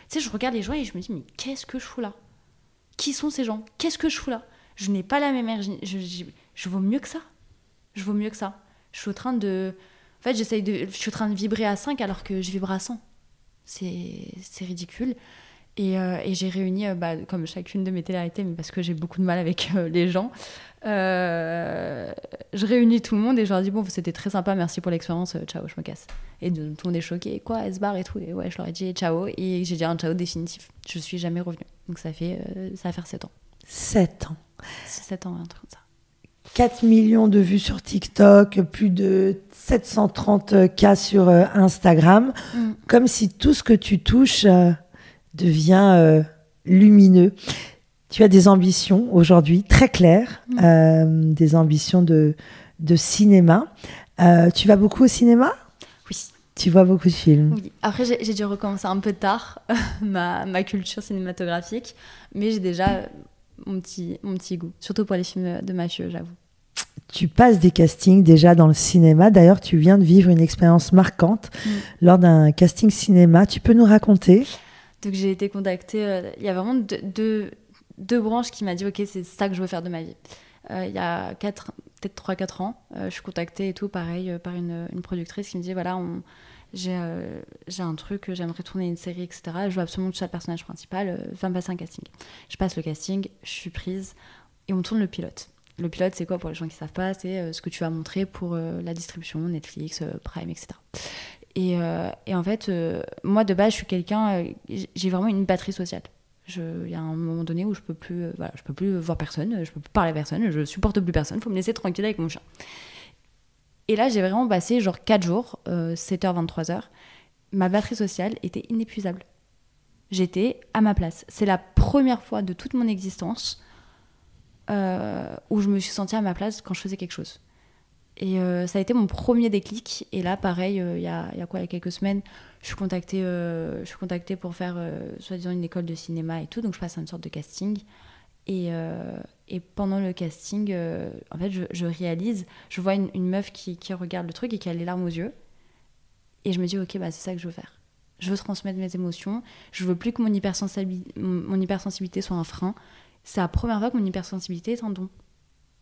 sais, je regarde les gens et je me dis, mais qu'est-ce que je fous là? Qui sont ces gens? Qu'est-ce que je fous là? Je n'ai pas la même énergie. Je vaux mieux que ça. Je vaux mieux que ça. Je suis en train de... En fait, je suis en train de vibrer à 5 alors que je vibre à 100. C'est ridicule. Et j'ai réuni, comme chacune de mes télé-réalités, mais parce que j'ai beaucoup de mal avec les gens, je réunis tout le monde et je leur dis bon, c'était très sympa, merci pour l'expérience, ciao, je me casse. Et tout le monde est choqué, quoi, elle se barre et tout. Et ouais, je leur ai dit ciao et j'ai dit un ciao définitif. Je suis jamais revenue. Donc ça va faire 7 ans. 7 ans. 7 ans, un truc comme ça. 4 millions de vues sur TikTok, plus de 730 cas sur Instagram. Comme si tout ce que tu touches devient lumineux. Tu as des ambitions aujourd'hui très claires, des ambitions de cinéma. Tu vas beaucoup au cinéma ? Oui. Tu vois beaucoup de films ? Oui. Après, j'ai dû recommencer un peu tard ma culture cinématographique, mais j'ai déjà mon petit goût, surtout pour les films de mafieux, j'avoue. Tu passes des castings déjà dans le cinéma. D'ailleurs, tu viens de vivre une expérience marquante lors d'un casting cinéma. Tu peux nous raconter ? Donc, j'ai été contactée. Il y a vraiment deux branches qui m'a dit « Ok, c'est ça que je veux faire de ma vie ». Il y a peut-être 3-4 ans, je suis contactée et tout, pareil, par une productrice qui me dit « Voilà, j'ai un truc, j'aimerais tourner une série, etc. Je veux absolument que tu sois le personnage principal. Va me passer un casting. » Je passe le casting, je suis prise et on tourne le pilote. Le pilote, c'est quoi pour les gens qui ne savent pas? C'est ce que tu vas montrer pour la distribution, Netflix, Prime, etc. Et en fait, moi, de base, je suis quelqu'un... j'ai vraiment une batterie sociale. Il y a un moment donné où je peux plus voir personne, je peux plus parler à personne, je supporte plus personne, il faut me laisser tranquille avec mon chat. Et là, j'ai vraiment passé genre 4 jours, 7h, 23h. Ma batterie sociale était inépuisable. J'étais à ma place. C'est la première fois de toute mon existence où je me suis sentie à ma place quand je faisais quelque chose. Et ça a été mon premier déclic. Et là, pareil, il y a quelques semaines, je suis contactée pour faire, soi-disant, une école de cinéma et tout. Donc, je passe à une sorte de casting. Et pendant le casting, en fait, je réalise, je vois une meuf qui regarde le truc et qui a les larmes aux yeux. Et je me dis, ok, bah, c'est ça que je veux faire. Je veux transmettre mes émotions. Je veux plus que mon hypersensibilité soit un frein. C'est la première fois que mon hypersensibilité est un don.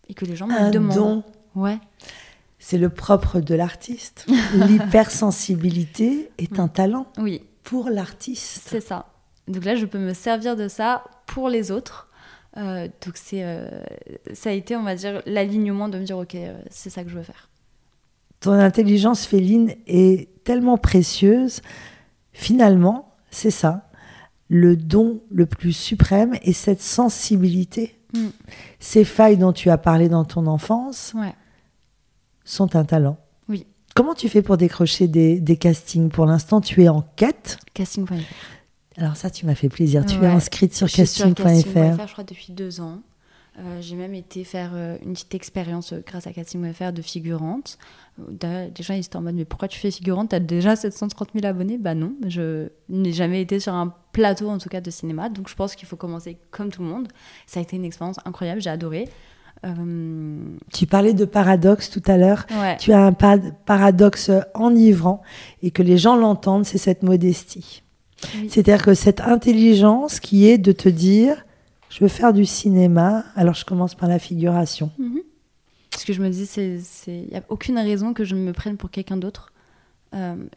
Et que les gens me demandent. Un don. Ouais. C'est le propre de l'artiste. L'hypersensibilité est un talent. Oui. Pour l'artiste. C'est ça. Donc là, je peux me servir de ça pour les autres. Donc ça a été, on va dire, l'alignement de me dire, ok, c'est ça que je veux faire. Ton intelligence féline est tellement précieuse. Finalement, c'est ça. Le don le plus suprême est cette sensibilité. Ces failles dont tu as parlé dans ton enfance sont un talent. Oui. Comment tu fais pour décrocher des castings ? Pour l'instant, tu es en quête. Casting.fr. Alors ça, tu m'as fait plaisir. Tu es inscrite sur casting.fr. Je crois, depuis 2 ans. J'ai même été faire une petite expérience grâce à casting.fr de figurante. Les gens ils étaient en mode, mais pourquoi tu fais figurante ? T'as déjà 730 000 abonnés ? Bah non, je n'ai jamais été sur un plateau en tout cas de cinéma, donc je pense qu'il faut commencer comme tout le monde. Ça a été une expérience incroyable, j'ai adoré. Tu parlais de paradoxe tout à l'heure. Ouais. Tu as un paradoxe enivrant et que les gens l'entendent, c'est cette modestie. Oui. C'est-à-dire que cette intelligence qui est de te dire, je veux faire du cinéma, alors je commence par la figuration. Ce que je me dis, il n'y a aucune raison que je me prenne pour quelqu'un d'autre. Je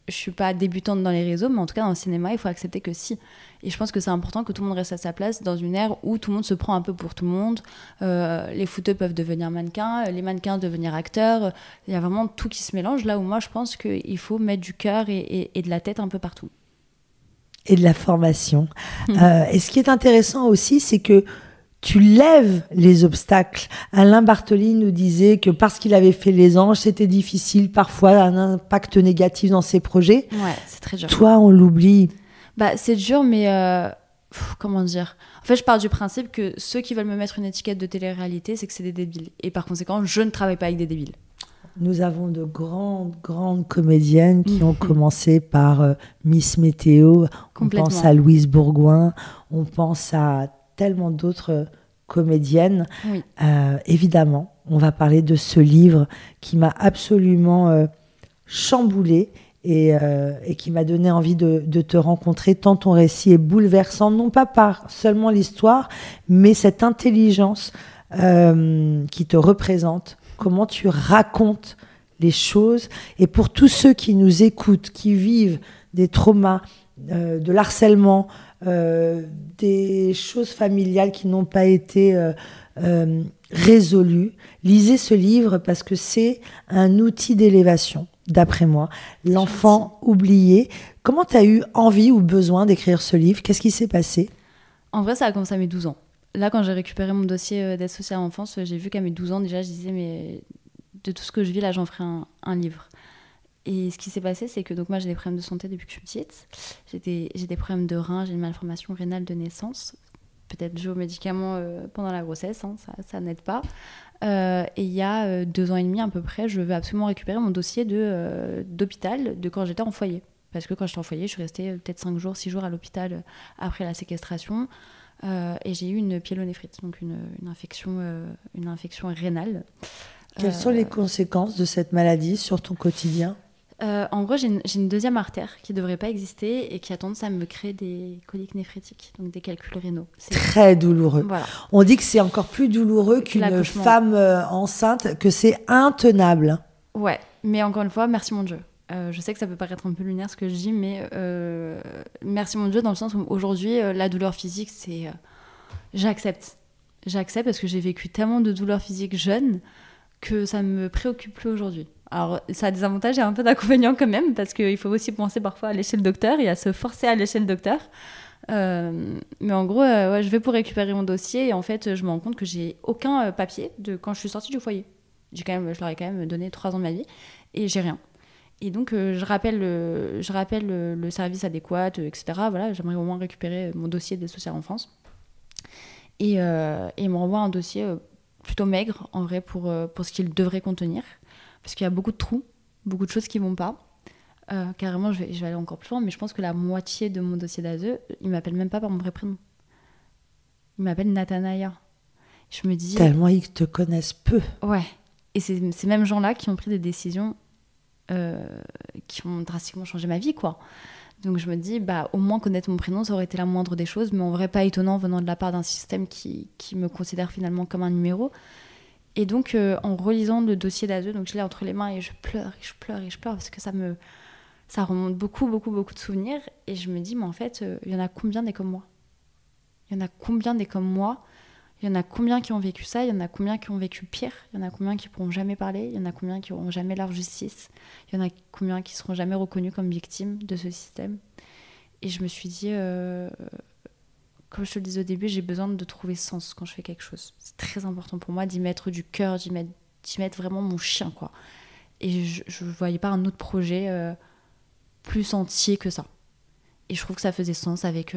suis pas débutante dans les réseaux, mais en tout cas dans le cinéma, il faut accepter que si. Et je pense que c'est important que tout le monde reste à sa place dans une ère où tout le monde se prend un peu pour tout le monde. Les footeux peuvent devenir mannequins, les mannequins devenir acteurs. Il y a vraiment tout qui se mélange, là où moi je pense qu'il faut mettre du cœur et de la tête un peu partout. Et de la formation. Et ce qui est intéressant aussi, c'est que tu lèves les obstacles. Alain Bartoli nous disait que parce qu'il avait fait Les Anges, c'était difficile, parfois un impact négatif dans ses projets. Ouais, c'est très dur. Toi, on l'oublie. Bah, c'est dur, mais comment dire ? En fait, je pars du principe que ceux qui veulent me mettre une étiquette de télé-réalité, c'est que c'est des débiles. Et par conséquent, je ne travaille pas avec des débiles. Nous avons de grandes comédiennes qui ont commencé par Miss Météo. On pense à Louise Bourgoin, on pense à tellement d'autres comédiennes. Oui. Évidemment, on va parler de ce livre qui m'a absolument chamboulée et qui m'a donné envie de te rencontrer, tant ton récit est bouleversant, non pas par seulement l'histoire, mais cette intelligence qui te représente, comment tu racontes les choses. Et pour tous ceux qui nous écoutent, qui vivent des traumas, de l'harcèlement, des choses familiales qui n'ont pas été résolues, lisez ce livre parce que c'est un outil d'élévation, d'après moi. L'enfant oublié. Comment tu as eu envie ou besoin d'écrire ce livre ? Qu'est-ce qui s'est passé ? En vrai, ça a commencé à mes 12 ans. Là, quand j'ai récupéré mon dossier d'aide sociale à l'enfance, j'ai vu qu'à mes 12 ans, déjà, je disais, mais de tout ce que je vis, là, j'en ferai un livre. Et ce qui s'est passé, c'est que donc moi, j'ai des problèmes de santé depuis que je suis petite. J'ai des problèmes de reins, j'ai une malformation rénale de naissance. Peut-être dû aux médicaments pendant la grossesse, hein, ça n'aide pas. Et il y a 2 ans et demi à peu près, je veux absolument récupérer mon dossier d'hôpital de quand j'étais en foyer. Parce que quand j'étais en foyer, je suis restée peut-être 5 jours, 6 jours à l'hôpital après la séquestration. Et j'ai eu une pyélonéphrite, donc une infection rénale. Quelles sont les conséquences de cette maladie sur ton quotidien ? En gros, j'ai une deuxième artère qui ne devrait pas exister et qui a tendance à me créer des coliques néphrétiques, donc des calculs rénaux. C'est très douloureux. Voilà. On dit que c'est encore plus douloureux qu'une femme enceinte, que c'est intenable. Ouais, mais encore une fois, merci mon Dieu. Je sais que ça peut paraître un peu lunaire ce que je dis, mais merci mon Dieu dans le sens où aujourd'hui, la douleur physique, c'est... J'accepte parce que j'ai vécu tellement de douleurs physiques jeunes que ça ne me préoccupe plus aujourd'hui. Alors, ça a des avantages et un peu d'inconvénients quand même, parce qu'il faut aussi penser parfois à aller chez le docteur et à se forcer à aller chez le docteur. Mais en gros, ouais, je vais pour récupérer mon dossier et en fait, je me rends compte que j'ai aucun papier de quand je suis sortie du foyer. Je leur ai quand même donné 3 ans de ma vie et j'ai rien. Et donc, je rappelle le service adéquat, etc. Voilà, j'aimerais au moins récupérer mon dossier d'aide sociale en France. Et ils me renvoient un dossier plutôt maigre, en vrai, pour ce qu'il devrait contenir. Parce qu'il y a beaucoup de trous, beaucoup de choses qui ne vont pas. Carrément, je vais aller encore plus loin, mais je pense que la moitié de mon dossier d'ASE, ils ne m'appellent même pas par mon vrai prénom. Ils m'appellent Nathanaïa. Je me dis... Tellement ils te connaissent peu. Ouais. Et c'est ces mêmes gens-là qui ont pris des décisions qui ont drastiquement changé ma vie, quoi. Donc je me dis, au moins connaître mon prénom, ça aurait été la moindre des choses, mais en vrai, pas étonnant venant de la part d'un système qui me considère finalement comme un numéro. Et donc, en relisant le dossier d'ASE, donc je l'ai entre les mains et je pleure, et je pleure, et je pleure, parce que ça remonte beaucoup, beaucoup, beaucoup de souvenirs. Et je me dis, mais en fait, il y en a combien des comme moi ? Il y en a combien des comme moi ? Il y en a combien qui ont vécu ça ? Il y en a combien qui ont vécu pire ? Il y en a combien qui ne pourront jamais parler ? Il y en a combien qui n'auront jamais leur justice ? Il y en a combien qui ne seront jamais reconnus comme victimes de ce système ? Et je me suis dit, comme je te le disais au début, j'ai besoin de trouver sens quand je fais quelque chose. C'est très important pour moi d'y mettre du cœur, d'y mettre vraiment mon chien, quoi. Et je ne voyais pas un autre projet plus entier que ça. Et je trouve que ça faisait sens avec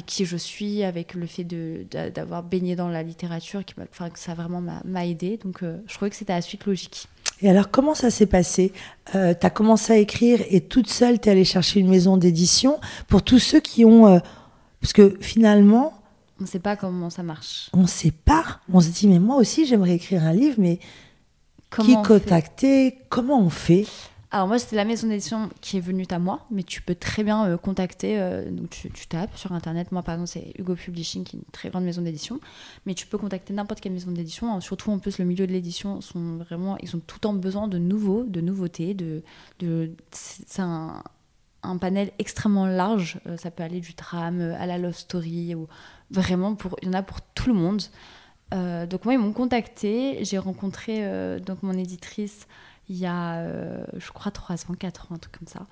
qui je suis, avec le fait d'avoir baigné dans la littérature, que ça vraiment m'a aidée. Donc, je trouvais que c'était la suite logique. Et alors, comment ça s'est passé ? T'as commencé à écrire et toute seule, t'es allée chercher une maison d'édition. Pour tous ceux qui ont... parce que finalement... On ne sait pas comment ça marche. On ne sait pas. On se dit, mais moi aussi, j'aimerais écrire un livre, mais qui contacter ? Comment on fait ? Alors moi, c'était la maison d'édition qui est venue à moi, mais tu peux très bien contacter, donc tu tapes sur Internet. Moi, par exemple, c'est Hugo Publishing, qui est une très grande maison d'édition, mais tu peux contacter n'importe quelle maison d'édition. Surtout, en plus, le milieu de l'édition, ils ont tout le temps besoin de nouveautés. C'est un panel extrêmement large. Ça peut aller du drame à la love story, ou vraiment, il y en a pour tout le monde. Donc moi, ils m'ont contacté. J'ai rencontré donc mon éditrice il y a, je crois, 3 ans, 4 ans, un truc comme ça,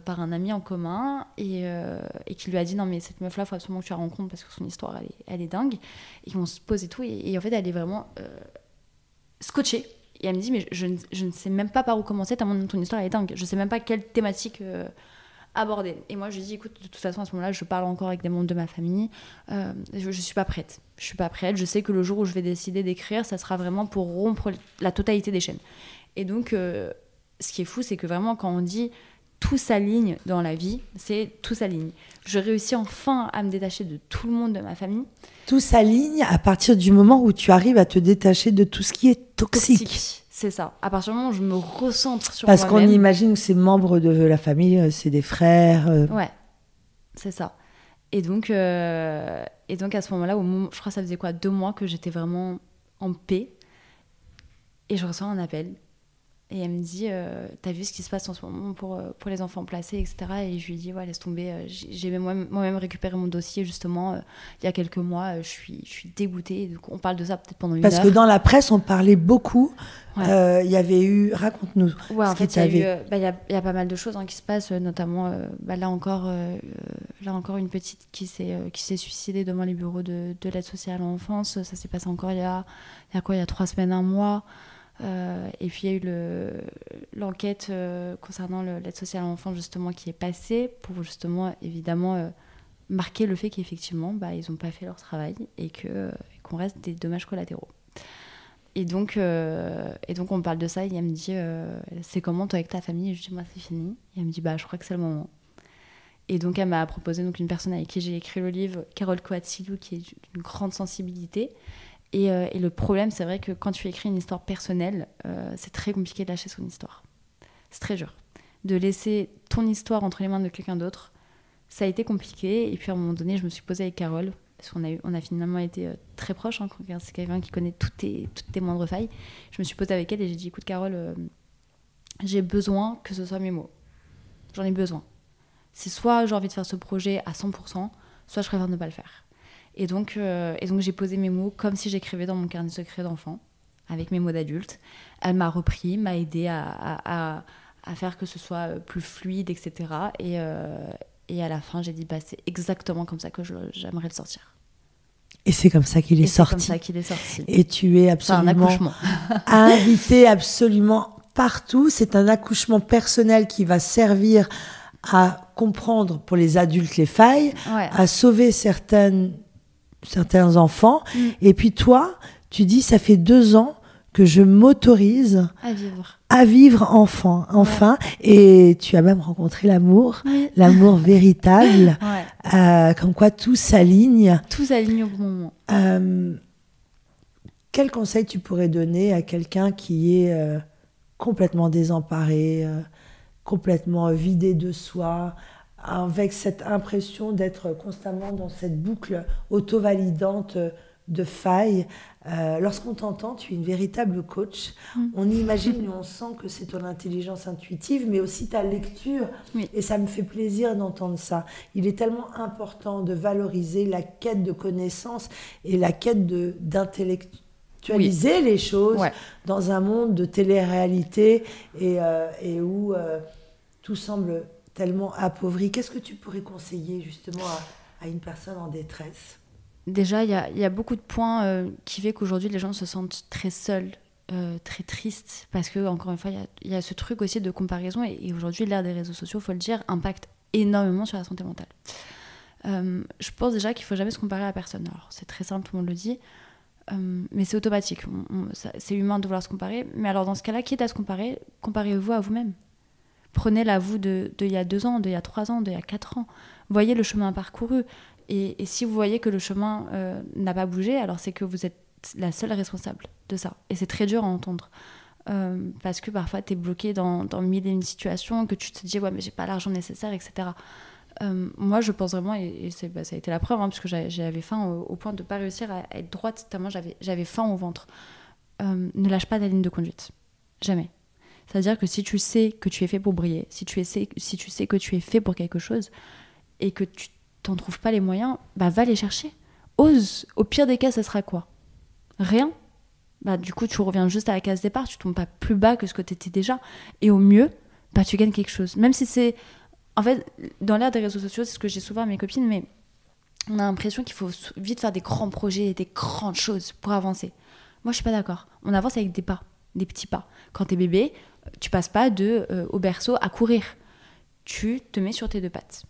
par un ami en commun, et qui lui a dit, non mais cette meuf-là, il faut absolument que tu la rencontres parce que son histoire, elle est dingue. Et on se pose et tout, et en fait, elle est vraiment scotchée. Et elle me dit, mais je ne sais même pas par où commencer, tellement ton histoire, elle est dingue. Je ne sais même pas quelle thématique aborder. Et moi, je lui dis, écoute, de toute façon, à ce moment-là, je parle encore avec des membres de ma famille. Je ne suis pas prête. Je suis pas prête. Je sais que le jour où je vais décider d'écrire, ça sera vraiment pour rompre la totalité des chaînes. Et donc, ce qui est fou, c'est que vraiment, quand on dit tout s'aligne dans la vie, c'est tout s'aligne. Je réussis enfin à me détacher de tout le monde de ma famille. Tout s'aligne à partir du moment où tu arrives à te détacher de tout ce qui est toxique. C'est ça. À partir du moment où je me recentre sur moi-même. Parce qu'on imagine que ces membres de la famille, c'est des frères. Ouais, c'est ça. Et donc à ce moment-là, je crois que ça faisait 2 mois que j'étais vraiment en paix. Et je reçois un appel. Et elle me dit, t'as vu ce qui se passe en ce moment pour les enfants placés, etc. Et je lui dis, ouais, laisse tomber. J'ai moi-même récupéré mon dossier, justement, il y a quelques mois. Je suis dégoûtée. Donc, on parle de ça peut-être pendant une heure. Parce que dans la presse, on parlait beaucoup. Ouais. Il y avait eu... Raconte-nous. Ouais, en fait, il y a pas mal de choses qui se passent, notamment, là encore, une petite qui s'est suicidée devant les bureaux de l'aide sociale à l'enfance. Ça s'est passé encore il y a 3 semaines, 1 mois. Et puis il y a eu l'enquête concernant l'aide sociale à l'enfant, justement, qui est passée pour justement évidemment marquer le fait qu'effectivement ils n'ont pas fait leur travail et qu'on reste des dommages collatéraux. Et donc on parle de ça et elle me dit c'est comment toi avec ta famille? Et je dis moi c'est fini. Et elle me dit je crois que c'est le moment. Et donc elle m'a proposé donc une personne avec qui j'ai écrit le livre, Carole Coatzilou, qui est d'une grande sensibilité. Et le problème, c'est vrai que quand tu écris une histoire personnelle, c'est très compliqué de lâcher son histoire. C'est très dur. De laisser ton histoire entre les mains de quelqu'un d'autre, ça a été compliqué. Et puis à un moment donné, je me suis posée avec Carole, parce qu'on a finalement été très proches. C'est quelqu'un qui connaît toutes tes moindres failles. Je me suis posée avec elle et j'ai dit, écoute Carole, j'ai besoin que ce soit mes mots. J'en ai besoin. C'est soit j'ai envie de faire ce projet à 100%, soit je préfère ne pas le faire. Et donc j'ai posé mes mots comme si j'écrivais dans mon carnet secret d'enfant, avec mes mots d'adulte. Elle m'a repris, m'a aidée à faire que ce soit plus fluide, etc. Et à la fin, j'ai dit, c'est exactement comme ça que j'aimerais le sortir. Et c'est comme ça qu'il est sorti. C'est comme ça qu'il est sorti. Et tu es absolument un accouchement. invité absolument partout. C'est un accouchement personnel qui va servir à comprendre pour les adultes les failles, à sauver certains enfants. Et puis toi, tu dis, ça fait 2 ans que je m'autorise à vivre enfin. Et tu as même rencontré l'amour, l'amour véritable, comme quoi tout s'aligne. Tout s'aligne au bon moment. Quel conseil tu pourrais donner à quelqu'un qui est complètement désemparé, complètement vidé de soi, avec cette impression d'être constamment dans cette boucle auto-validante de failles. Lorsqu'on t'entend, tu es une véritable coach. On imagine et on sent que c'est ton intelligence intuitive, mais aussi ta lecture. Et ça me fait plaisir d'entendre ça. Il est tellement important de valoriser la quête de connaissances et la quête d'intellectualiser les choses dans un monde de télé-réalité et où tout semble tellement appauvri. Qu'est-ce que tu pourrais conseiller justement à une personne en détresse ? Déjà, il y a beaucoup de points qui fait qu'aujourd'hui, les gens se sentent très seuls, très tristes, parce que, encore une fois, il y a ce truc aussi de comparaison, et aujourd'hui, l'ère des réseaux sociaux, il faut le dire, impacte énormément sur la santé mentale. Je pense déjà qu'il ne faut jamais se comparer à personne. Alors, c'est très simple, tout le monde le dit, mais c'est automatique. C'est humain de vouloir se comparer, mais alors dans ce cas-là, quitte à se comparer, comparez-vous à vous-même. Prenez la vous d'il y a 2 ans, d'il y a 3 ans, d'il y a 4 ans. Voyez le chemin parcouru. Et si vous voyez que le chemin n'a pas bougé, alors c'est que vous êtes la seule responsable de ça. Et c'est très dur à entendre. Parce que parfois, tu es bloqué dans 1000 et une situations, que tu te dis, mais j'ai pas l'argent nécessaire, etc. Moi, je pense vraiment, et ça a été la preuve, parce que j'avais faim au point de ne pas réussir à être droite, tellement j'avais faim au ventre. Ne lâche pas ta ligne de conduite. Jamais. C'est-à-dire que si tu sais que tu es fait pour briller, si tu sais que tu es fait pour quelque chose, et que tu t'en trouves pas les moyens, va les chercher. Ose. Au pire des cas, ça sera quoi ? Rien. Du coup, tu reviens juste à la case départ, tu tombes pas plus bas que ce que tu étais déjà. Et au mieux, tu gagnes quelque chose. Même si c'est... En fait, dans l'ère des réseaux sociaux, c'est ce que j'ai souvent à mes copines, mais on a l'impression qu'il faut vite faire des grands projets et des grandes choses pour avancer. Moi, je suis pas d'accord. On avance avec des pas, des petits pas. Quand t'es bébé, tu passes pas au berceau à courir. Tu te mets sur tes 2 pattes.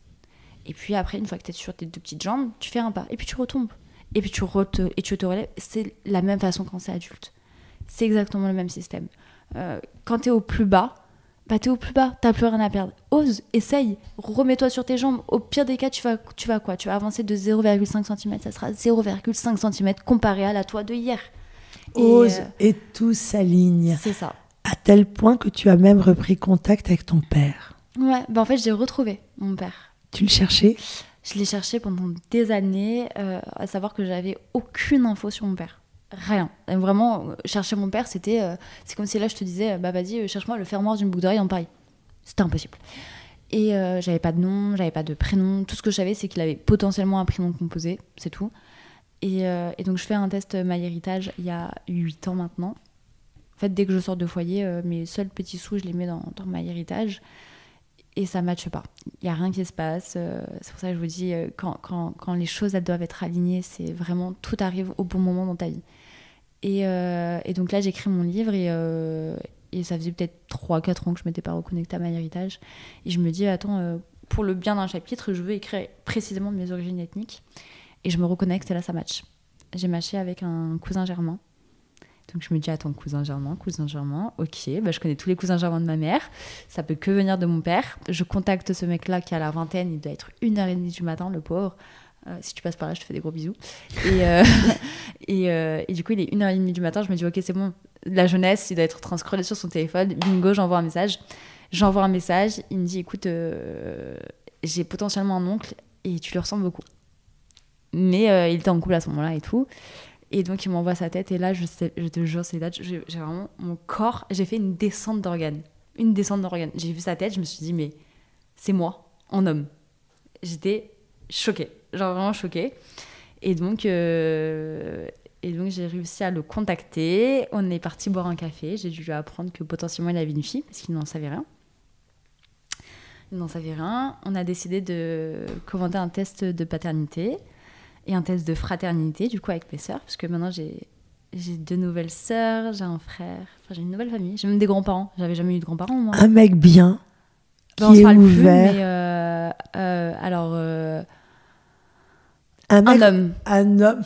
Et puis après, une fois que tu es sur tes 2 petites jambes, tu fais un pas. Et puis tu retombes. Et puis tu te relèves. C'est la même façon quand c'est adulte. C'est exactement le même système. Quand tu es au plus bas, tu es au plus bas. Tu n'as plus rien à perdre. Ose, essaye. Remets-toi sur tes jambes. Au pire des cas, tu vas quoi ? Tu vas avancer de 0,5 cm. Ça sera 0,5 cm comparé à la toi de hier. Ose et tout s'aligne. C'est ça. À tel point que tu as même repris contact avec ton père. Ouais, en fait, j'ai retrouvé mon père. Tu le cherchais ? Je l'ai cherché pendant des années, à savoir que j'avais aucune info sur mon père. Rien. Et vraiment, chercher mon père, c'est comme si là je te disais, vas-y, cherche-moi le fermoir d'une boucle d'oreille dans Paris. C'était impossible. Et j'avais pas de nom, j'avais pas de prénom. Tout ce que je savais, c'est qu'il avait potentiellement un prénom composé, c'est tout. Et donc je fais un test MyHéritage il y a 8 ans maintenant. En fait, dès que je sors de foyer, mes seuls petits sous, je les mets dans MyHéritage. Et ça ne matche pas. Il n'y a rien qui se passe. C'est pour ça que je vous dis, quand les choses elles doivent être alignées, c'est vraiment tout arrive au bon moment dans ta vie. Et donc là, j'écris mon livre et ça faisait peut-être 3-4 ans que je ne m'étais pas reconnectée à MyHéritage. Et je me dis, attends, pour le bien d'un chapitre, je veux écrire précisément de mes origines ethniques. Et je me reconnecte et là, ça match. J'ai matché avec un cousin germain. Donc je me dis, attends, cousin germain, ok, je connais tous les cousins germains de ma mère, ça peut que venir de mon père. Je contacte ce mec-là qui a la vingtaine, il doit être 1h30 du matin, le pauvre. Si tu passes par là, je te fais des gros bisous. Et du coup, il est 1h30 du matin, je me dis, ok, c'est bon, la jeunesse, il doit être en train de scroller sur son téléphone, bingo, j'envoie un message. Il me dit, écoute, j'ai potentiellement un oncle et tu lui ressembles beaucoup. Mais il était en couple à ce moment-là et tout. Et donc, il m'envoie sa tête. Et là, je te jure, c'est là, j'ai vraiment mon corps. J'ai fait une descente d'organes. J'ai vu sa tête, je me suis dit, mais c'est moi, en homme. J'étais choquée. Genre vraiment choquée. Et donc, j'ai réussi à le contacter. On est parti boire un café. J'ai dû lui apprendre que potentiellement, il avait une fille, parce qu'il n'en savait rien. Il n'en savait rien. On a décidé de commander un test de paternité et un test de fraternité, du coup, avec mes sœurs, parce que maintenant, j'ai 2 nouvelles sœurs, j'ai un frère, enfin, j'ai une nouvelle famille. J'ai même des grands-parents. J'avais jamais eu de grands-parents, moi. Un mec bien, qui On se est parle plus, ouvert. mais alors... Un mec, un homme, un homme.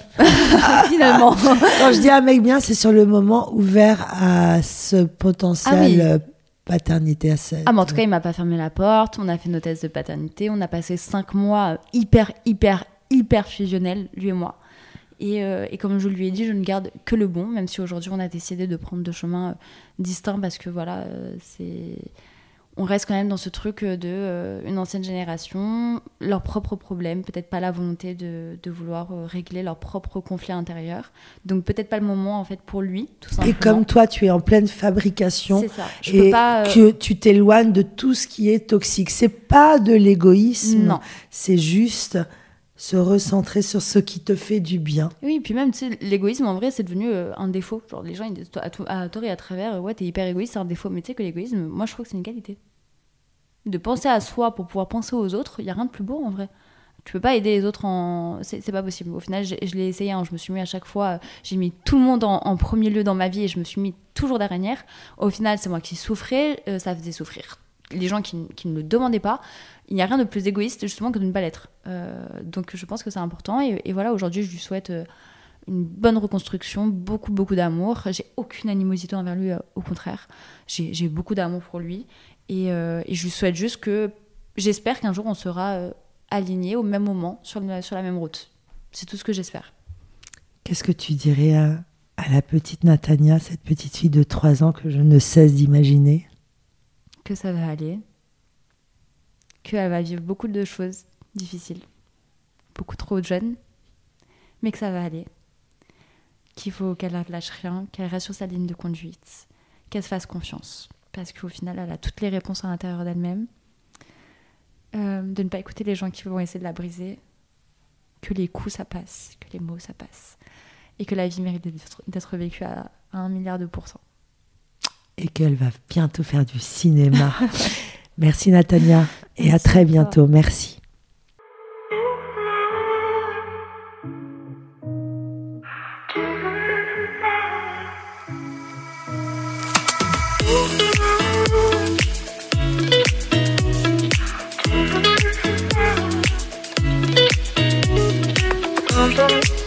finalement. Quand je dis un mec bien, c'est sur le moment ouvert à ce potentiel paternité à cette. Ah, mais en tout cas, il m'a pas fermé la porte. On a fait nos tests de paternité. On a passé 5 mois hyper fusionnels, lui et moi. Et comme je lui ai dit, je ne garde que le bon, même si aujourd'hui, on a décidé de prendre 2 chemins distincts parce que voilà, on reste quand même dans ce truc de une ancienne génération, leurs propres problèmes, peut-être pas la volonté de vouloir régler leurs propres conflits intérieurs. Donc peut-être pas le moment en fait pour lui, tout simplement. Et comme toi, tu es en pleine fabrication, c'est ça. Je et peux pas, que tu t'éloignes de tout ce qui est toxique. C'est pas de l'égoïsme, non. c'est juste se recentrer sur ce qui te fait du bien. Oui, puis même, tu sais, l'égoïsme, en vrai, c'est devenu un défaut. Genre, les gens, ils disent à tort et à travers, ouais, t'es hyper égoïste, c'est un défaut. Mais tu sais que l'égoïsme, moi, je trouve que c'est une qualité. De penser à soi pour pouvoir penser aux autres, il n'y a rien de plus beau, en vrai. Tu peux pas aider les autres c'est pas possible. Au final, je l'ai essayé, hein. Je me suis mis à chaque fois, j'ai mis tout le monde en premier lieu dans ma vie et je me suis mis toujours derrière. Au final, c'est moi qui souffrais, ça faisait souffrir les gens qui ne le demandaient pas. Il n'y a rien de plus égoïste, justement, que de ne pas l'être. Donc, je pense que c'est important. Et voilà, aujourd'hui, je lui souhaite une bonne reconstruction, beaucoup d'amour. J'ai aucune animosité envers lui, au contraire. J'ai beaucoup d'amour pour lui. Et je lui souhaite juste que... J'espère qu'un jour, on sera alignés au même moment, sur la même route. C'est tout ce que j'espère. Qu'est-ce que tu dirais à la petite Natania, cette petite fille de 3 ans que je ne cesse d'imaginer? Que ça va aller. Qu'elle va vivre beaucoup de choses difficiles. Beaucoup trop jeune. Mais que ça va aller. Qu'il faut qu'elle ne lâche rien, qu'elle reste sur sa ligne de conduite. Qu'elle se fasse confiance. Parce qu'au final, elle a toutes les réponses à l'intérieur d'elle-même. De ne pas écouter les gens qui vont essayer de la briser. Que les coups, ça passe. Que les mots, ça passe. Et que la vie mérite d'être vécue à 1 milliard de %. Et qu'elle va bientôt faire du cinéma. Merci Natania. Et Merci à très à toi. bientôt. Merci. Thank you.